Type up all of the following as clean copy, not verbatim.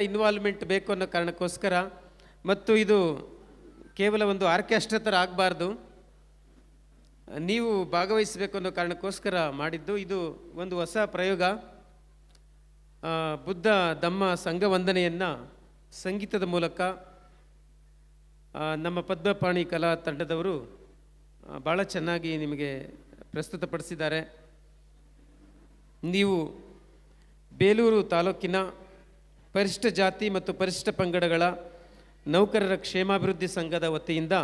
Involvement ಬೇಕು ಅನ್ನೋ ಕಾರಣಕ್ಕೋಸ್ಕರ, ಮತ್ತು ಇದು ಕೇವಲ ಒಂದು ಆರ್ಕೆಸ್ಟ್ರಾ ಥರ ಆಗಬಾರ್ದು, ನೀವು ಭಾಗವಹಿಸಬೇಕು ಅನ್ನೋ ಕಾರಣಕ್ಕೋಸ್ಕರ ಮಾಡಿದ್ದು. ಇದು ಒಂದು ಹೊಸ ಪ್ರಯೋಗ. ಬುದ್ಧ ಧಮ್ಮ ಸಂಘ ವಂದನೆಯನ್ನು ಸಂಗೀತದ ಮೂಲಕ ನಮ್ಮ ಪದ್ಮಪಾಣಿ ಕಲಾ ತಂಡದವರು ಭಾಳ ಚೆನ್ನಾಗಿ ನಿಮಗೆ ಪ್ರಸ್ತುತಪಡಿಸಿದ್ದಾರೆ. ನೀವು ಬೇಲೂರು ತಾಲೂಕಿನ ಪರಿಶಿಷ್ಟ ಜಾತಿ ಮತ್ತು ಪರಿಶಿಷ್ಟ ಪಂಗಡಗಳ ನೌಕರರ ಕ್ಷೇಮಾಭಿವೃದ್ಧಿ ಸಂಘದ ವತಿಯಿಂದ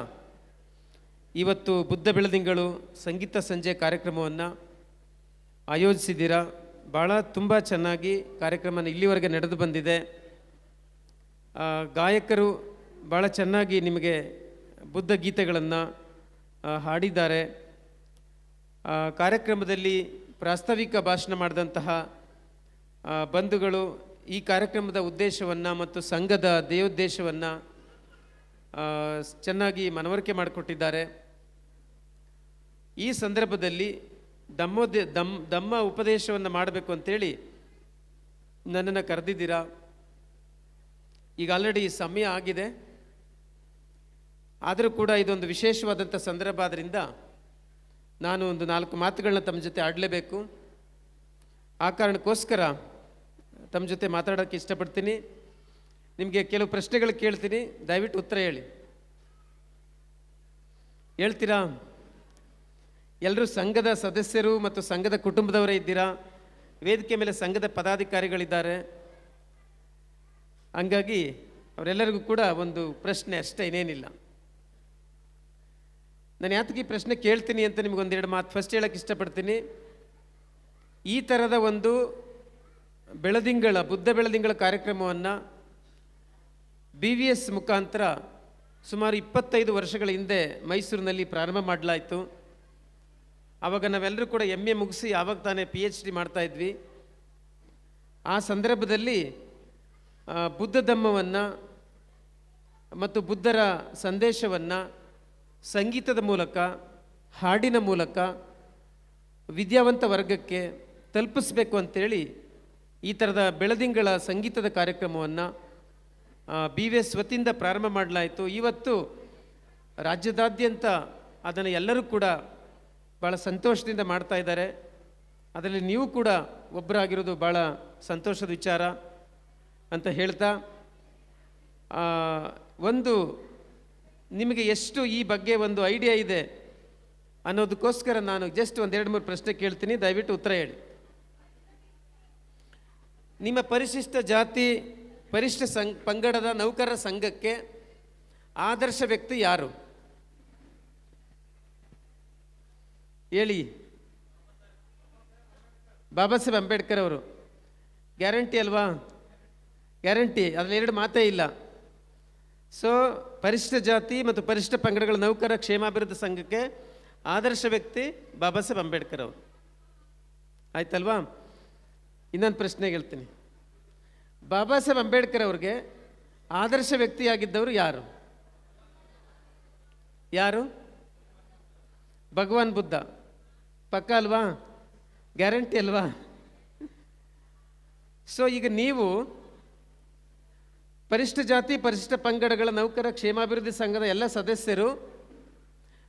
ಇವತ್ತು ಬುದ್ಧ ಬೆಳದಿಂಗಳು ಸಂಗೀತ ಸಂಜೆ ಕಾರ್ಯಕ್ರಮವನ್ನು ಆಯೋಜಿಸಿದ್ದೀರಾ. ಭಾಳ ತುಂಬ ಚೆನ್ನಾಗಿ ಕಾರ್ಯಕ್ರಮ ಇಲ್ಲಿವರೆಗೆ ನಡೆದು ಬಂದಿದೆ. ಗಾಯಕರು ಭಾಳ ಚೆನ್ನಾಗಿ ನಿಮಗೆ ಬುದ್ಧ ಗೀತೆಗಳನ್ನು ಹಾಡಿದ್ದಾರೆ. ಕಾರ್ಯಕ್ರಮದಲ್ಲಿ ಪ್ರಾಸ್ತಾವಿಕ ಭಾಷಣ ಮಾಡಿದಂತಹ ಬಂಧುಗಳು ಈ ಕಾರ್ಯಕ್ರಮದ ಉದ್ದೇಶವನ್ನು ಮತ್ತು ಸಂಘದ ಧ್ಯೇಯೋದ್ದೇಶವನ್ನು ಚೆನ್ನಾಗಿ ಮನವರಿಕೆ ಮಾಡಿಕೊಟ್ಟಿದ್ದಾರೆ. ಈ ಸಂದರ್ಭದಲ್ಲಿ ಧಮ್ಮ ಉಪದೇಶವನ್ನು ಮಾಡಬೇಕು ಅಂತೇಳಿ ನನ್ನನ್ನು ಕರೆದಿದ್ದೀರಾ. ಈಗ ಆಲ್ರೆಡಿ ಸಮಯ ಆಗಿದೆ, ಆದರೂ ಕೂಡ ಇದೊಂದು ವಿಶೇಷವಾದಂಥ ಸಂದರ್ಭ ಆದ್ದರಿಂದ ನಾನು ಒಂದು 4 ಮಾತುಗಳನ್ನ ತಮ್ಮ ಜೊತೆ ಆಡಲೇಬೇಕು. ಆ ಕಾರಣಕ್ಕೋಸ್ಕರ ತಮ್ಮ ಜೊತೆ ಮಾತಾಡೋಕ್ಕೆ ಇಷ್ಟಪಡ್ತೀನಿ. ನಿಮಗೆ ಕೆಲವು ಪ್ರಶ್ನೆಗಳು ಕೇಳ್ತೀನಿ, ದಯವಿಟ್ಟು ಉತ್ತರ ಹೇಳ್ತೀರಾ? ಎಲ್ಲರೂ ಸಂಘದ ಸದಸ್ಯರು ಮತ್ತು ಸಂಘದ ಕುಟುಂಬದವರೇ ಇದ್ದೀರಾ. ವೇದಿಕೆ ಮೇಲೆ ಸಂಘದ ಪದಾಧಿಕಾರಿಗಳಿದ್ದಾರೆ. ಹಂಗಾಗಿ ಅವರೆಲ್ಲರಿಗೂ ಕೂಡ ಒಂದು ಪ್ರಶ್ನೆ ಅಷ್ಟೇ, ಇನ್ನೇನಿಲ್ಲ. ನಾನು ಯಾತಕ್ಕೆ ಈ ಪ್ರಶ್ನೆ ಕೇಳ್ತೀನಿ ಅಂತ ನಿಮಗೊಂದೆರಡು ಮಾತು ಫಸ್ಟ್ ಹೇಳೋಕ್ಕೆ ಇಷ್ಟಪಡ್ತೀನಿ. ಈ ಥರದ ಒಂದು ಬುದ್ಧ ಬೆಳದಿಂಗಳ ಕಾರ್ಯಕ್ರಮವನ್ನು BVS ಮುಖಾಂತರ ಸುಮಾರು 25 ವರ್ಷಗಳ ಹಿಂದೆ ಮೈಸೂರಿನಲ್ಲಿ ಪ್ರಾರಂಭ ಮಾಡಲಾಯಿತು. ಆವಾಗ ನಾವೆಲ್ಲರೂ ಕೂಡ MA ಮುಗಿಸಿ ಆವಾಗ ತಾನೇ PhD ಮಾಡ್ತಾಯಿದ್ವಿ. ಆ ಸಂದರ್ಭದಲ್ಲಿ ಬುದ್ಧ ಧಮ್ಮವನ್ನು ಮತ್ತು ಬುದ್ಧರ ಸಂದೇಶವನ್ನು ಸಂಗೀತದ ಮೂಲಕ, ಹಾಡಿನ ಮೂಲಕ ವಿದ್ಯಾವಂತ ವರ್ಗಕ್ಕೆ ತಲುಪಿಸ್ಬೇಕು ಅಂತೇಳಿ ಈ ಥರದ ಬೆಳದಿಂಗಳ ಸಂಗೀತದ ಕಾರ್ಯಕ್ರಮವನ್ನು BVS ವತಿಯಿಂದ ಪ್ರಾರಂಭ ಮಾಡಲಾಯಿತು. ಇವತ್ತು ರಾಜ್ಯದಾದ್ಯಂತ ಅದನ್ನು ಎಲ್ಲರೂ ಕೂಡ ಭಾಳ ಸಂತೋಷದಿಂದ ಮಾಡ್ತಾ ಇದ್ದಾರೆ. ಅದರಲ್ಲಿ ನೀವು ಕೂಡ ಒಬ್ಬರಾಗಿರೋದು ಭಾಳ ಸಂತೋಷದ ವಿಚಾರ ಅಂತ ಹೇಳ್ತಾ, ಒಂದು ನಿಮಗೆ ಎಷ್ಟು ಈ ಬಗ್ಗೆ ಒಂದು ಐಡಿಯಾ ಇದೆ ಅನ್ನೋದಕ್ಕೋಸ್ಕರ ನಾನು ಜಸ್ಟ್ 1-2-3 ಪ್ರಶ್ನೆ ಕೇಳ್ತೀನಿ, ದಯವಿಟ್ಟು ಉತ್ತರ ಹೇಳಿ. ನಿಮ್ಮ ಪರಿಶಿಷ್ಟ ಜಾತಿ ಪರಿಶಿಷ್ಟ ಪಂಗಡದ ನೌಕರರ ಸಂಘಕ್ಕೆ ಆದರ್ಶ ವ್ಯಕ್ತಿ ಯಾರು ಹೇಳಿ? ಬಾಬಾ ಸಾಹೇಬ್ ಅಂಬೇಡ್ಕರ್ ಅವರು. ಗ್ಯಾರಂಟಿ ಅಲ್ವಾ? ಗ್ಯಾರಂಟಿ, ಅದರಲ್ಲಿ 2 ಮಾತೇ ಇಲ್ಲ. ಸೊ ಪರಿಶಿಷ್ಟ ಜಾತಿ ಮತ್ತು ಪರಿಶಿಷ್ಟ ಪಂಗಡಗಳ ನೌಕರರ ಕ್ಷೇಮಾಭಿವೃದ್ಧಿ ಸಂಘಕ್ಕೆ ಆದರ್ಶ ವ್ಯಕ್ತಿ ಬಾಬಾ ಸಾಹೇಬ್ ಅಂಬೇಡ್ಕರ್ ಅವರು. ಆಯ್ತಲ್ವಾ? ಇನ್ನೊಂದು ಪ್ರಶ್ನೆ ಹೇಳ್ತೀನಿ. ಬಾಬಾ ಸಾಹೇಬ್ ಅಂಬೇಡ್ಕರ್ ಅವ್ರಿಗೆ ಆದರ್ಶ ವ್ಯಕ್ತಿಯಾಗಿದ್ದವರು ಯಾರು? ಭಗವಾನ್ ಬುದ್ಧ. ಪಕ್ಕ ಅಲ್ವಾ? ಗ್ಯಾರಂಟಿ ಅಲ್ವಾ? ಸೊ ಈಗ ನೀವು ಪರಿಶಿಷ್ಟ ಜಾತಿ ಪರಿಶಿಷ್ಟ ಪಂಗಡಗಳ ನೌಕರ ಕ್ಷೇಮಾಭಿವೃದ್ಧಿ ಸಂಘದ ಎಲ್ಲ ಸದಸ್ಯರು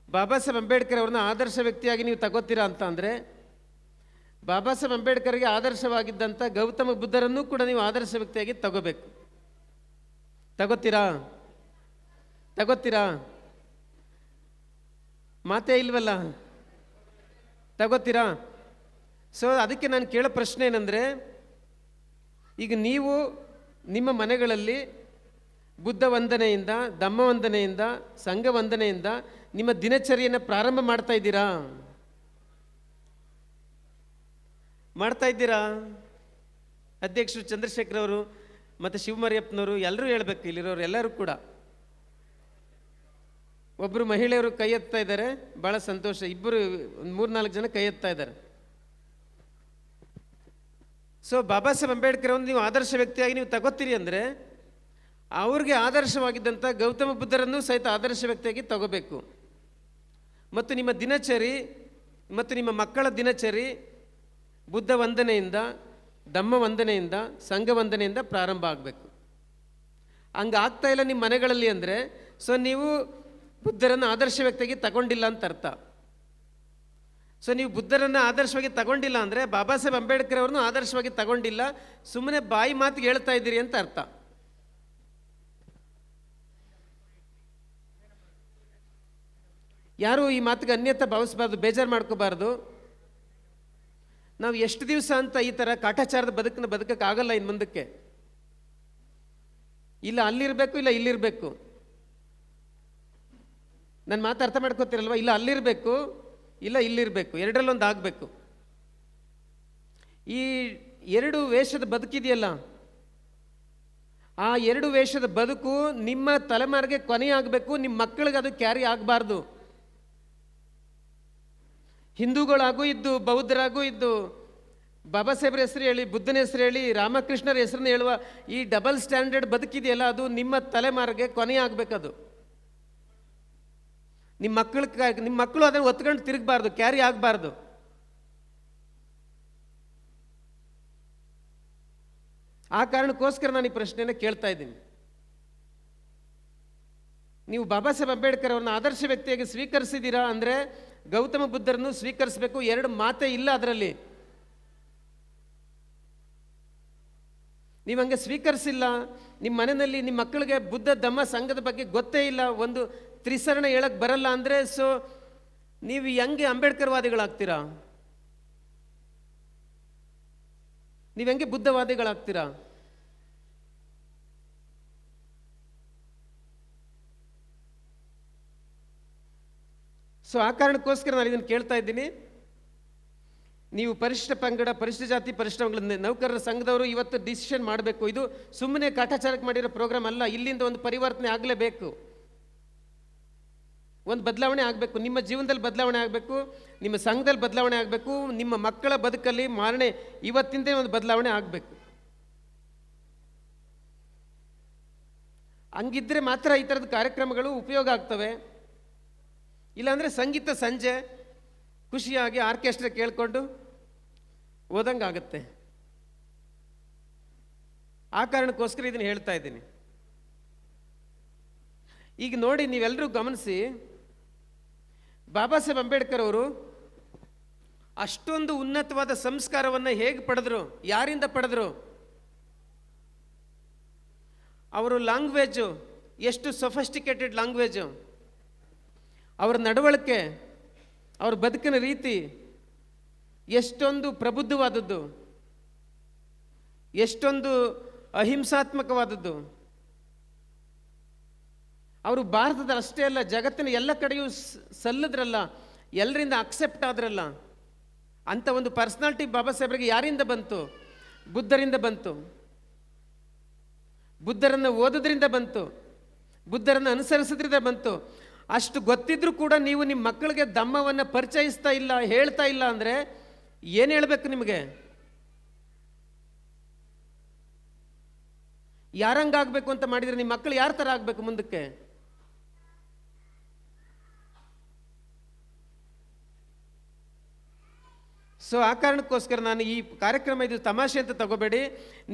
ಬಾಬಾ ಸಾಹೇಬ್ ಅಂಬೇಡ್ಕರ್ ಅವ್ರನ್ನ ಆದರ್ಶ ವ್ಯಕ್ತಿಯಾಗಿ ನೀವು ತಗೋತೀರಾ ಅಂತ ಅಂದರೆ, ಬಾಬಾ ಸಾಹೇಬ್ ಅಂಬೇಡ್ಕರ್ಗೆ ಆದರ್ಶವಾಗಿದ್ದಂಥ ಗೌತಮ ಬುದ್ಧರನ್ನು ಕೂಡ ನೀವು ಆದರ್ಶ ವ್ಯಕ್ತಿಯಾಗಿ ತಗೋಬೇಕು. ತಗೋತೀರಾ? ಮಾತೇ ಇಲ್ವಲ್ಲ. ತಗೋತೀರಾ? ಸೊ ಅದಕ್ಕೆ ನಾನು ಕೇಳೋ ಪ್ರಶ್ನೆ ಏನಂದರೆ, ಈಗ ನೀವು ನಿಮ್ಮ ಮನೆಗಳಲ್ಲಿ ಬುದ್ಧ ವಂದನೆಯಿಂದ, ಧಮ್ಮ ವಂದನೆಯಿಂದ, ಸಂಘ ವಂದನೆಯಿಂದ ನಿಮ್ಮ ದಿನಚರಿಯನ್ನು ಪ್ರಾರಂಭ ಮಾಡ್ತಾ ಇದ್ದೀರಾ? ಅಧ್ಯಕ್ಷರು ಚಂದ್ರಶೇಖರ್ ಅವರು ಮತ್ತು ಶಿವಮರಿಯಪ್ಪನವರು ಎಲ್ಲರೂ ಹೇಳಬೇಕು, ಇಲ್ಲಿರೋರು ಎಲ್ಲರೂ ಕೂಡ. ಒಬ್ಬರು ಮಹಿಳೆಯರು ಕೈ ಎತ್ತಾ ಇದ್ದಾರೆ, ಭಾಳ ಸಂತೋಷ. ಇಬ್ಬರು 3-4 ಜನ ಕೈ ಎತ್ತಾ ಇದ್ದಾರೆ. ಸೊ ಬಾಬಾ ಸಾಹೇಬ್ ಅಂಬೇಡ್ಕರ್ ಅವ್ರನ್ನ ನೀವು ಆದರ್ಶ ವ್ಯಕ್ತಿಯಾಗಿ ನೀವು ತಗೋತೀರಿ ಅಂದರೆ, ಅವ್ರಿಗೆ ಆದರ್ಶವಾಗಿದ್ದಂಥ ಗೌತಮ ಬುದ್ಧರನ್ನು ಸಹಿತ ಆದರ್ಶ ವ್ಯಕ್ತಿಯಾಗಿ ತಗೋಬೇಕು. ಮತ್ತು ನಿಮ್ಮ ದಿನಚರಿ ಮತ್ತು ನಿಮ್ಮ ಮಕ್ಕಳ ದಿನಚರಿ ಬುದ್ಧ ವಂದನೆಯಿಂದ, ಧಮ್ಮ ವಂದನೆಯಿಂದ, ಸಂಘ ವಂದನೆಯಿಂದ ಪ್ರಾರಂಭ ಆಗಬೇಕು. ಹಂಗೆ ಆಗ್ತಾ ಇಲ್ಲ ನಿಮ್ಮ ಮನೆಗಳಲ್ಲಿ ಅಂದರೆ ಸೊ ನೀವು ಬುದ್ಧರನ್ನು ಆದರ್ಶ ವ್ಯಕ್ತಿಯಾಗಿ ತಗೊಂಡಿಲ್ಲ ಅಂತ ಅರ್ಥ. ಸೊ ನೀವು ಬುದ್ಧರನ್ನು ಆದರ್ಶವಾಗಿ ತಗೊಂಡಿಲ್ಲ ಅಂದರೆ ಬಾಬಾ ಸಾಹೇಬ್ ಅಂಬೇಡ್ಕರ್ ಅವ್ರನ್ನೂ ಆದರ್ಶವಾಗಿ ತಗೊಂಡಿಲ್ಲ, ಸುಮ್ಮನೆ ಬಾಯಿ ಮಾತಿಗೆ ಹೇಳ್ತಾ ಇದ್ದೀರಿ ಅಂತ ಅರ್ಥ. ಯಾರು ಈ ಮಾತಿಗೆ ಅನ್ಯತಾ ಭಾವಿಸಬಾರ್ದು, ಬೇಜಾರು ಮಾಡ್ಕೋಬಾರ್ದು. ನಾವು ಎಷ್ಟು ದಿವಸ ಅಂತ ಈ ಥರ ಕಾಟಾಚಾರದ ಬದುಕನ್ನು ಬದುಕಕ್ಕಾಗಲ್ಲ ಇನ್ನು ಮುಂದಕ್ಕೆ. ಇಲ್ಲ ಅಲ್ಲಿರಬೇಕು, ಇಲ್ಲ ಇಲ್ಲಿರಬೇಕು. ನನ್ನ ಮಾತು ಅರ್ಥ ಮಾಡ್ಕೋತೀರಲ್ವ? ಇಲ್ಲ ಅಲ್ಲಿರಬೇಕು, ಇಲ್ಲ ಇಲ್ಲಿರಬೇಕು, ಎರಡರಲ್ಲೊಂದು ಆಗಬೇಕು. ಈ ಎರಡು ವೇಷದ ಬದುಕಿದೆಯಲ್ಲ, ಆ ಎರಡು ವೇಷದ ಬದುಕು ನಿಮ್ಮ ತಲೆಮಾರಿಗೆ ಕೊನೆಯಾಗಬೇಕು, ನಿಮ್ಮ ಮಕ್ಕಳಿಗೆ ಅದು ಕ್ಯಾರಿ ಆಗಬಾರ್ದು. ಹಿಂದೂಗಳಾಗೂ ಇದ್ದು, ಬೌದ್ಧರಾಗೂ ಇದ್ದು, ಬಾಬಾ ಸಾಹೇಬ್ರ ಹೆಸರು ಹೇಳಿ, ಬುದ್ಧನ ಹೆಸರು ಹೇಳಿ, ರಾಮಕೃಷ್ಣರ ಹೆಸರನ್ನ ಹೇಳುವ ಈ ಡಬಲ್ ಸ್ಟ್ಯಾಂಡರ್ಡ್ ಬದುಕಿದೆಯಲ್ಲ, ಅದು ನಿಮ್ಮ ತಲೆಮಾರಿಗೆ ಕೊನೆಯಾಗಬೇಕದು. ನಿಮ್ಮ ಮಕ್ಕಳು ಅದನ್ನು ಒತ್ಕೊಂಡು ತಿರುಗಬಾರ್ದು, ಕ್ಯಾರಿ ಆಗಬಾರ್ದು. ಆ ಕಾರಣಕ್ಕೋಸ್ಕರ ನಾನು ಈ ಪ್ರಶ್ನೆಯನ್ನು ಕೇಳ್ತಾ ಇದ್ದೀನಿ. ನೀವು ಬಾಬಾ ಸಾಹೇಬ್ ಅಂಬೇಡ್ಕರ್ ಅವ್ರನ್ನ ಆದರ್ಶ ವ್ಯಕ್ತಿಯಾಗಿ ಸ್ವೀಕರಿಸಿದ್ದೀರಾ ಅಂದರೆ ಗೌತಮ ಬುದ್ಧರನ್ನು ಸ್ವೀಕರಿಸಬೇಕು, ಎರಡು ಮಾತೇ ಇಲ್ಲ ಅದರಲ್ಲಿ. ನೀವು ಹಂಗೆ ಸ್ವೀಕರಿಸಿಲ್ಲ, ನಿಮ್ಮ ಮನೆಯಲ್ಲಿ ನಿಮ್ಮ ಮಕ್ಕಳಿಗೆ ಬುದ್ಧ ಧಮ್ಮ ಸಂಘದ ಬಗ್ಗೆ ಗೊತ್ತೇ ಇಲ್ಲ, ಒಂದು ತ್ರಿಸರಣ ಹೇಳಕ್ಕೆ ಬರಲ್ಲ ಅಂದರೆ ಸೊ ನೀವು ಹೆಂಗೆ ಅಂಬೇಡ್ಕರ್ವಾದಿಗಳಾಗ್ತೀರಾ? ನೀವು ಹೆಂಗೆ ಬುದ್ಧವಾದಿಗಳಾಗ್ತೀರಾ? ಸೊ ಆ ಕಾರಣಕ್ಕೋಸ್ಕರ ನಾನು ಇದನ್ನು ಕೇಳ್ತಾ ಇದ್ದೀನಿ. ನೀವು ಪರಿಶಿಷ್ಟ ಪಂಗಡ, ಪರಿಶಿಷ್ಟ ಜಾತಿ, ಪರಿಶಿಷ್ಟ ನೌಕರರ ಸಂಘದವರು ಇವತ್ತು ಡಿಸಿಷನ್ ಮಾಡಬೇಕು. ಇದು ಸುಮ್ಮನೆ ಕಾಟಾಚಾರಕ್ಕೆ ಮಾಡಿರೋ ಪ್ರೋಗ್ರಾಮ್ ಅಲ್ಲ. ಇಲ್ಲಿಂದ ಒಂದು ಪರಿವರ್ತನೆ ಆಗಲೇಬೇಕು, ಒಂದು ಬದಲಾವಣೆ ಆಗಬೇಕು. ನಿಮ್ಮ ಜೀವನದಲ್ಲಿ ಬದಲಾವಣೆ ಆಗಬೇಕು, ನಿಮ್ಮ ಸಂಘದಲ್ಲಿ ಬದಲಾವಣೆ ಆಗಬೇಕು, ನಿಮ್ಮ ಮಕ್ಕಳ ಬದುಕಲ್ಲಿ ಮಾರಣೆ ಇವತ್ತಿಂದೇ ಒಂದು ಬದಲಾವಣೆ ಆಗಬೇಕು. ಹಂಗಿದ್ರೆ ಮಾತ್ರ ಈ ಥರದ ಕಾರ್ಯಕ್ರಮಗಳು ಉಪಯೋಗ ಆಗ್ತವೆ. ಇಲ್ಲಾಂದರೆ ಸಂಗೀತ ಸಂಜೆ ಖುಷಿಯಾಗಿ ಆರ್ಕೆಸ್ಟ್ರಾ ಕೇಳಿಕೊಂಡು ಓದಂಗೆ ಆಗುತ್ತೆ. ಆ ಕಾರಣಕ್ಕೋಸ್ಕರ ಇದನ್ನು ಹೇಳ್ತಾ ಇದ್ದೀನಿ. ಈಗ ನೋಡಿ, ನೀವೆಲ್ಲರೂ ಗಮನಿಸಿ, ಬಾಬಾ ಸಾಹೇಬ್ ಅಂಬೇಡ್ಕರ್ ಅವರು ಅಷ್ಟೊಂದು ಉನ್ನತವಾದ ಸಂಸ್ಕಾರವನ್ನು ಹೇಗೆ ಪಡೆದರು, ಯಾರಿಂದ ಪಡೆದರು? ಅವರು ಲ್ಯಾಂಗ್ವೇಜು ಎಷ್ಟು ಸೊಫಿಸ್ಟಿಕೇಟೆಡ್ ಲ್ಯಾಂಗ್ವೇಜು, ಅವರ ನಡವಳಿಕೆ, ಅವ್ರ ಬದುಕಿನ ರೀತಿ ಎಷ್ಟೊಂದು ಪ್ರಬುದ್ಧವಾದದ್ದು, ಎಷ್ಟೊಂದು ಅಹಿಂಸಾತ್ಮಕವಾದದ್ದು. ಅವರು ಭಾರತದ ಅಷ್ಟೇ ಅಲ್ಲ, ಜಗತ್ತಿನ ಎಲ್ಲ ಕಡೆಯೂ ಸಲ್ಲದ್ರಲ್ಲ, ಎಲ್ಲರಿಂದ ಅಕ್ಸೆಪ್ಟ್ ಆದ್ರಲ್ಲ. ಅಂಥ ಒಂದು ಪರ್ಸ್ನಾಲಿಟಿ ಬಾಬಾ ಸಾಹೇಬ್ರಿಗೆ ಯಾರಿಂದ ಬಂತು? ಬುದ್ಧರಿಂದ ಬಂತು. ಬುದ್ಧರನ್ನು ಓದೋದ್ರಿಂದ ಬಂತು, ಬುದ್ಧರನ್ನು ಅನುಸರಿಸೋದ್ರಿಂದ ಬಂತು. ಅಷ್ಟು ಗೊತ್ತಿದ್ರೂ ಕೂಡ ನೀವು ನಿಮ್ಮ ಮಕ್ಕಳಿಗೆ ಧಮ್ಮವನ್ನು ಪರಿಚಯಿಸ್ತಾ ಇಲ್ಲ, ಹೇಳ್ತಾ ಇಲ್ಲ ಅಂದರೆ ಏನು ಹೇಳಬೇಕು ನಿಮಗೆ? ಯಾರಂಗಾಗಬೇಕು ಅಂತ ಮಾಡಿದರೆ ನಿಮ್ಮ ಮಕ್ಕಳು ಯಾರ ಥರ ಆಗಬೇಕು ಮುಂದಕ್ಕೆ? ಸೊ ಆ ಕಾರಣಕ್ಕೋಸ್ಕರ ನಾನು ಈ ಕಾರ್ಯಕ್ರಮ, ಇದು ತಮಾಷೆ ಅಂತ ತಗೋಬೇಡಿ.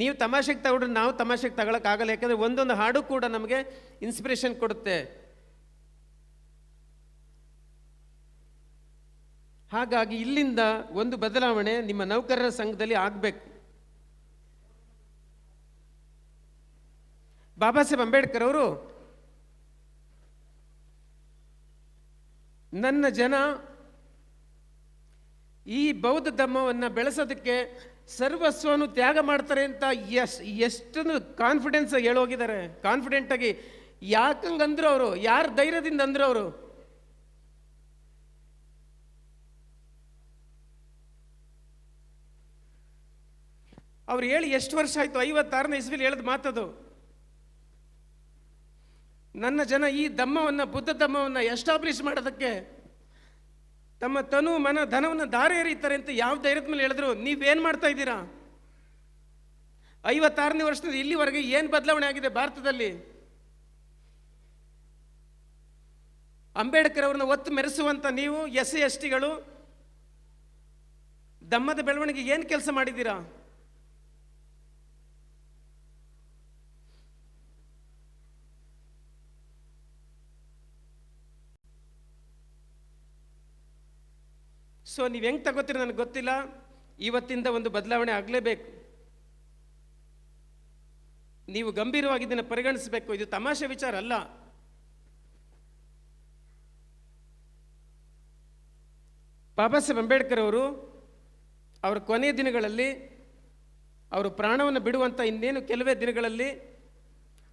ನೀವು ತಮಾಷೆಗೆ ತಗೊಂಡ್ರೆ ನಾವು ತಮಾಷೆಗೆ ತಗೊಳಕ್ಕಾಗಲ್ಲ. ಯಾಕಂದರೆ ಒಂದೊಂದು ಹಾಡು ಕೂಡ ನಮಗೆ ಇನ್ಸ್ಪಿರೇಷನ್ ಕೊಡುತ್ತೆ. ಹಾಗಾಗಿ ಇಲ್ಲಿಂದ ಒಂದು ಬದಲಾವಣೆ ನಿಮ್ಮ ನೌಕರರ ಸಂಘದಲ್ಲಿ ಆಗಬೇಕು. ಬಾಬಾ ಸಾಹೇಬ್ ಅಂಬೇಡ್ಕರ್ ಅವರು ನನ್ನ ಜನ ಈ ಬೌದ್ಧ ಧರ್ಮವನ್ನು ಬೆಳೆಸೋದಕ್ಕೆ ಸರ್ವಸ್ವವನ್ನು ತ್ಯಾಗ ಮಾಡ್ತಾರೆ ಅಂತ ಎಷ್ಟೊಂದು ಕಾನ್ಫಿಡೆನ್ಸ್ ಹೇಳೋಗಿದ್ದಾರೆ. ಕಾನ್ಫಿಡೆಂಟಾಗಿ ಯಾಕಂಗಂದ್ರು ಅವರು, ಯಾರ ಧೈರ್ಯದಿಂದ ಅಂದರು ಅವರು? ಅವ್ರು ಹೇಳಿ ಎಷ್ಟು ವರ್ಷ ಆಯಿತು? 56ನೇ ಇಸ್ವಿಲಿ ಹೇಳಿದ ಮಾತದು. ನನ್ನ ಜನ ಈ ಧಮ್ಮವನ್ನು, ಬುದ್ಧ ಧಮ್ಮವನ್ನು ಎಸ್ಟಾಬ್ಲಿಷ್ ಮಾಡೋದಕ್ಕೆ ತಮ್ಮ ತನು ಮನ ಧನವನ್ನು ದಾರಿ ಎರೀತಾರೆ ಅಂತ ಯಾವ ಧೈರ್ಯದ ಮೇಲೆ ಹೇಳಿದ್ರು? ನೀವೇನು ಮಾಡ್ತಾ ಇದ್ದೀರಾ? 56ನೇ ವರ್ಷದಿಂದ ಇಲ್ಲಿವರೆಗೆ ಏನು ಬದಲಾವಣೆ ಆಗಿದೆ ಭಾರತದಲ್ಲಿ? ಅಂಬೇಡ್ಕರ್ ಅವ್ರನ್ನ ಒತ್ತು ಮೆರೆಸುವಂಥ ನೀವು SC STಗಳು ಧಮ್ಮದ ಬೆಳವಣಿಗೆ ಏನು ಕೆಲಸ ಮಾಡಿದ್ದೀರಾ? ಸೊ ನೀವು ಹೆಂಗೆ ತಗೋತೀರಿ ನನಗೆ ಗೊತ್ತಿಲ್ಲ, ಇವತ್ತಿಂದ ಒಂದು ಬದಲಾವಣೆ ಆಗಲೇಬೇಕು. ನೀವು ಗಂಭೀರವಾಗಿ ಇದನ್ನು ಪರಿಗಣಿಸಬೇಕು. ಇದು ತಮಾಷೆ ವಿಚಾರ ಅಲ್ಲ. ಬಾಬಾ ಸಾಹೇಬ್ ಅಂಬೇಡ್ಕರ್ ಅವರು ಅವರ ಕೊನೆಯ ದಿನಗಳಲ್ಲಿ, ಅವರು ಪ್ರಾಣವನ್ನು ಬಿಡುವಂಥ ಇನ್ನೇನು ಕೆಲವೇ ದಿನಗಳಲ್ಲಿ,